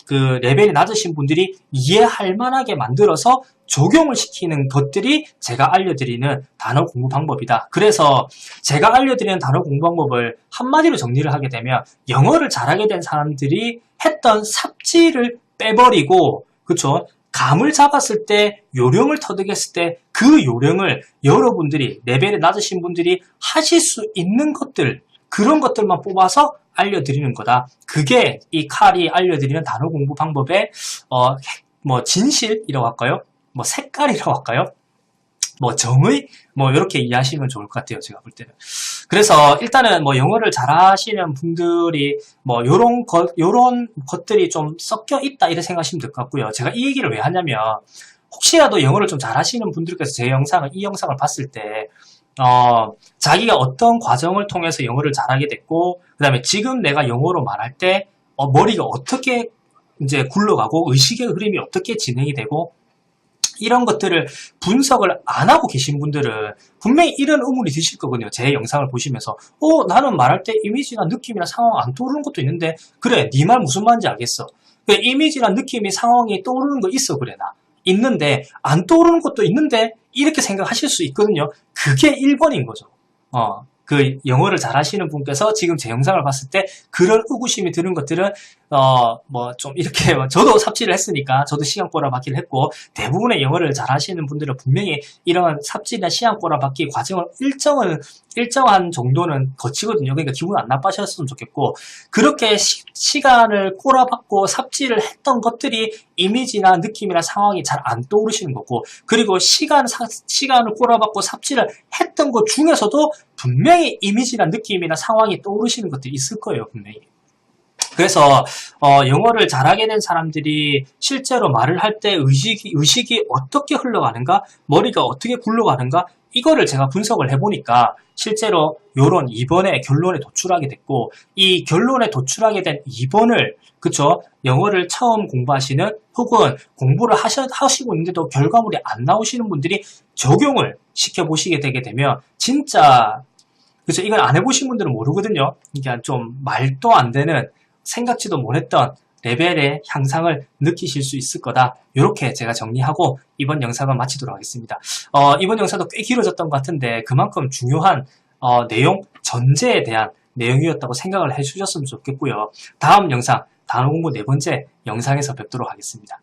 그 레벨이 낮으신 분들이 이해할 만하게 만들어서 적용을 시키는 것들이 제가 알려드리는 단어 공부 방법이다. 그래서 제가 알려드리는 단어 공부 방법을 한마디로 정리를 하게 되면 영어를 잘하게 된 사람들이 했던 삽질을 빼버리고, 그쵸? 감을 잡았을 때, 요령을 터득했을 때 그 요령을 여러분들이, 레벨이 낮으신 분들이 하실 수 있는 것들, 그런 것들만 뽑아서 알려드리는 거다. 그게 이 칼이 알려드리는 단어 공부 방법의 뭐 진실이라고 할까요? 뭐 색깔이라고 할까요? 뭐 정의? 뭐 이렇게 이해하시면 좋을 것 같아요, 제가 볼 때는. 그래서 일단은 뭐 영어를 잘하시는 분들이 뭐 요런 것들이 좀 섞여 있다 이렇게 생각하시면 될 것 같고요. 제가 이 얘기를 왜 하냐면 혹시라도 영어를 좀 잘하시는 분들께서 이 영상을 봤을 때 자기가 어떤 과정을 통해서 영어를 잘하게 됐고, 그 다음에 지금 내가 영어로 말할 때 머리가 어떻게 이제 굴러가고 의식의 흐름이 어떻게 진행이 되고, 이런 것들을 분석을 안 하고 계신 분들은 분명히 이런 의문이 드실 거거든요. 제 영상을 보시면서 나는 말할 때 이미지나 느낌이나 상황 안 떠오르는 것도 있는데, 그래, 네 말 무슨 말인지 알겠어. 그래, 이미지나 느낌이 상황이 떠오르는 거 있어, 그래, 나 있는데 안 떠오르는 것도 있는데, 이렇게 생각하실 수 있거든요. 그게 1번인 거죠. 그 영어를 잘하시는 분께서 지금 제 영상을 봤을 때 그런 의구심이 드는 것들은 뭐 좀 이렇게, 저도 삽질을 했으니까 저도 시간 꼬라박기를 했고, 대부분의 영어를 잘하시는 분들은 분명히 이런 삽질이나 시간 꼬라박기 과정을 일정한 정도는 거치거든요. 그러니까 기분 안 나빠하셨으면 좋겠고, 그렇게 시간을 꼬라박고 삽질을 했던 것들이 이미지나 느낌이나 상황이 잘 안 떠오르시는 거고, 그리고 시간을 꼬라박고 삽질을 했던 것 중에서도 분명히 이미지나 느낌이나 상황이 떠오르시는 것들이 있을 거예요, 분명히. 그래서 영어를 잘하게 된 사람들이 실제로 말을 할 때 의식이 어떻게 흘러가는가, 머리가 어떻게 굴러가는가, 이거를 제가 분석을 해보니까 실제로 요런 2번의 결론에 도출하게 됐고, 이 결론에 도출하게 된 2번을, 그쵸, 영어를 처음 공부하시는 혹은 공부를 하시고 있는데도 결과물이 안 나오시는 분들이 적용을 시켜보시게 되게 되면 진짜, 그쵸, 이걸 안 해보신 분들은 모르거든요. 그러니까 좀 말도 안 되는, 생각지도 못했던 레벨의 향상을 느끼실 수 있을 거다. 이렇게 제가 정리하고 이번 영상은 마치도록 하겠습니다. 이번 영상도 꽤 길어졌던 것 같은데 그만큼 중요한 내용, 전제에 대한 내용이었다고 생각을 해주셨으면 좋겠고요. 다음 영상, 단어 공부 4번째 영상에서 뵙도록 하겠습니다.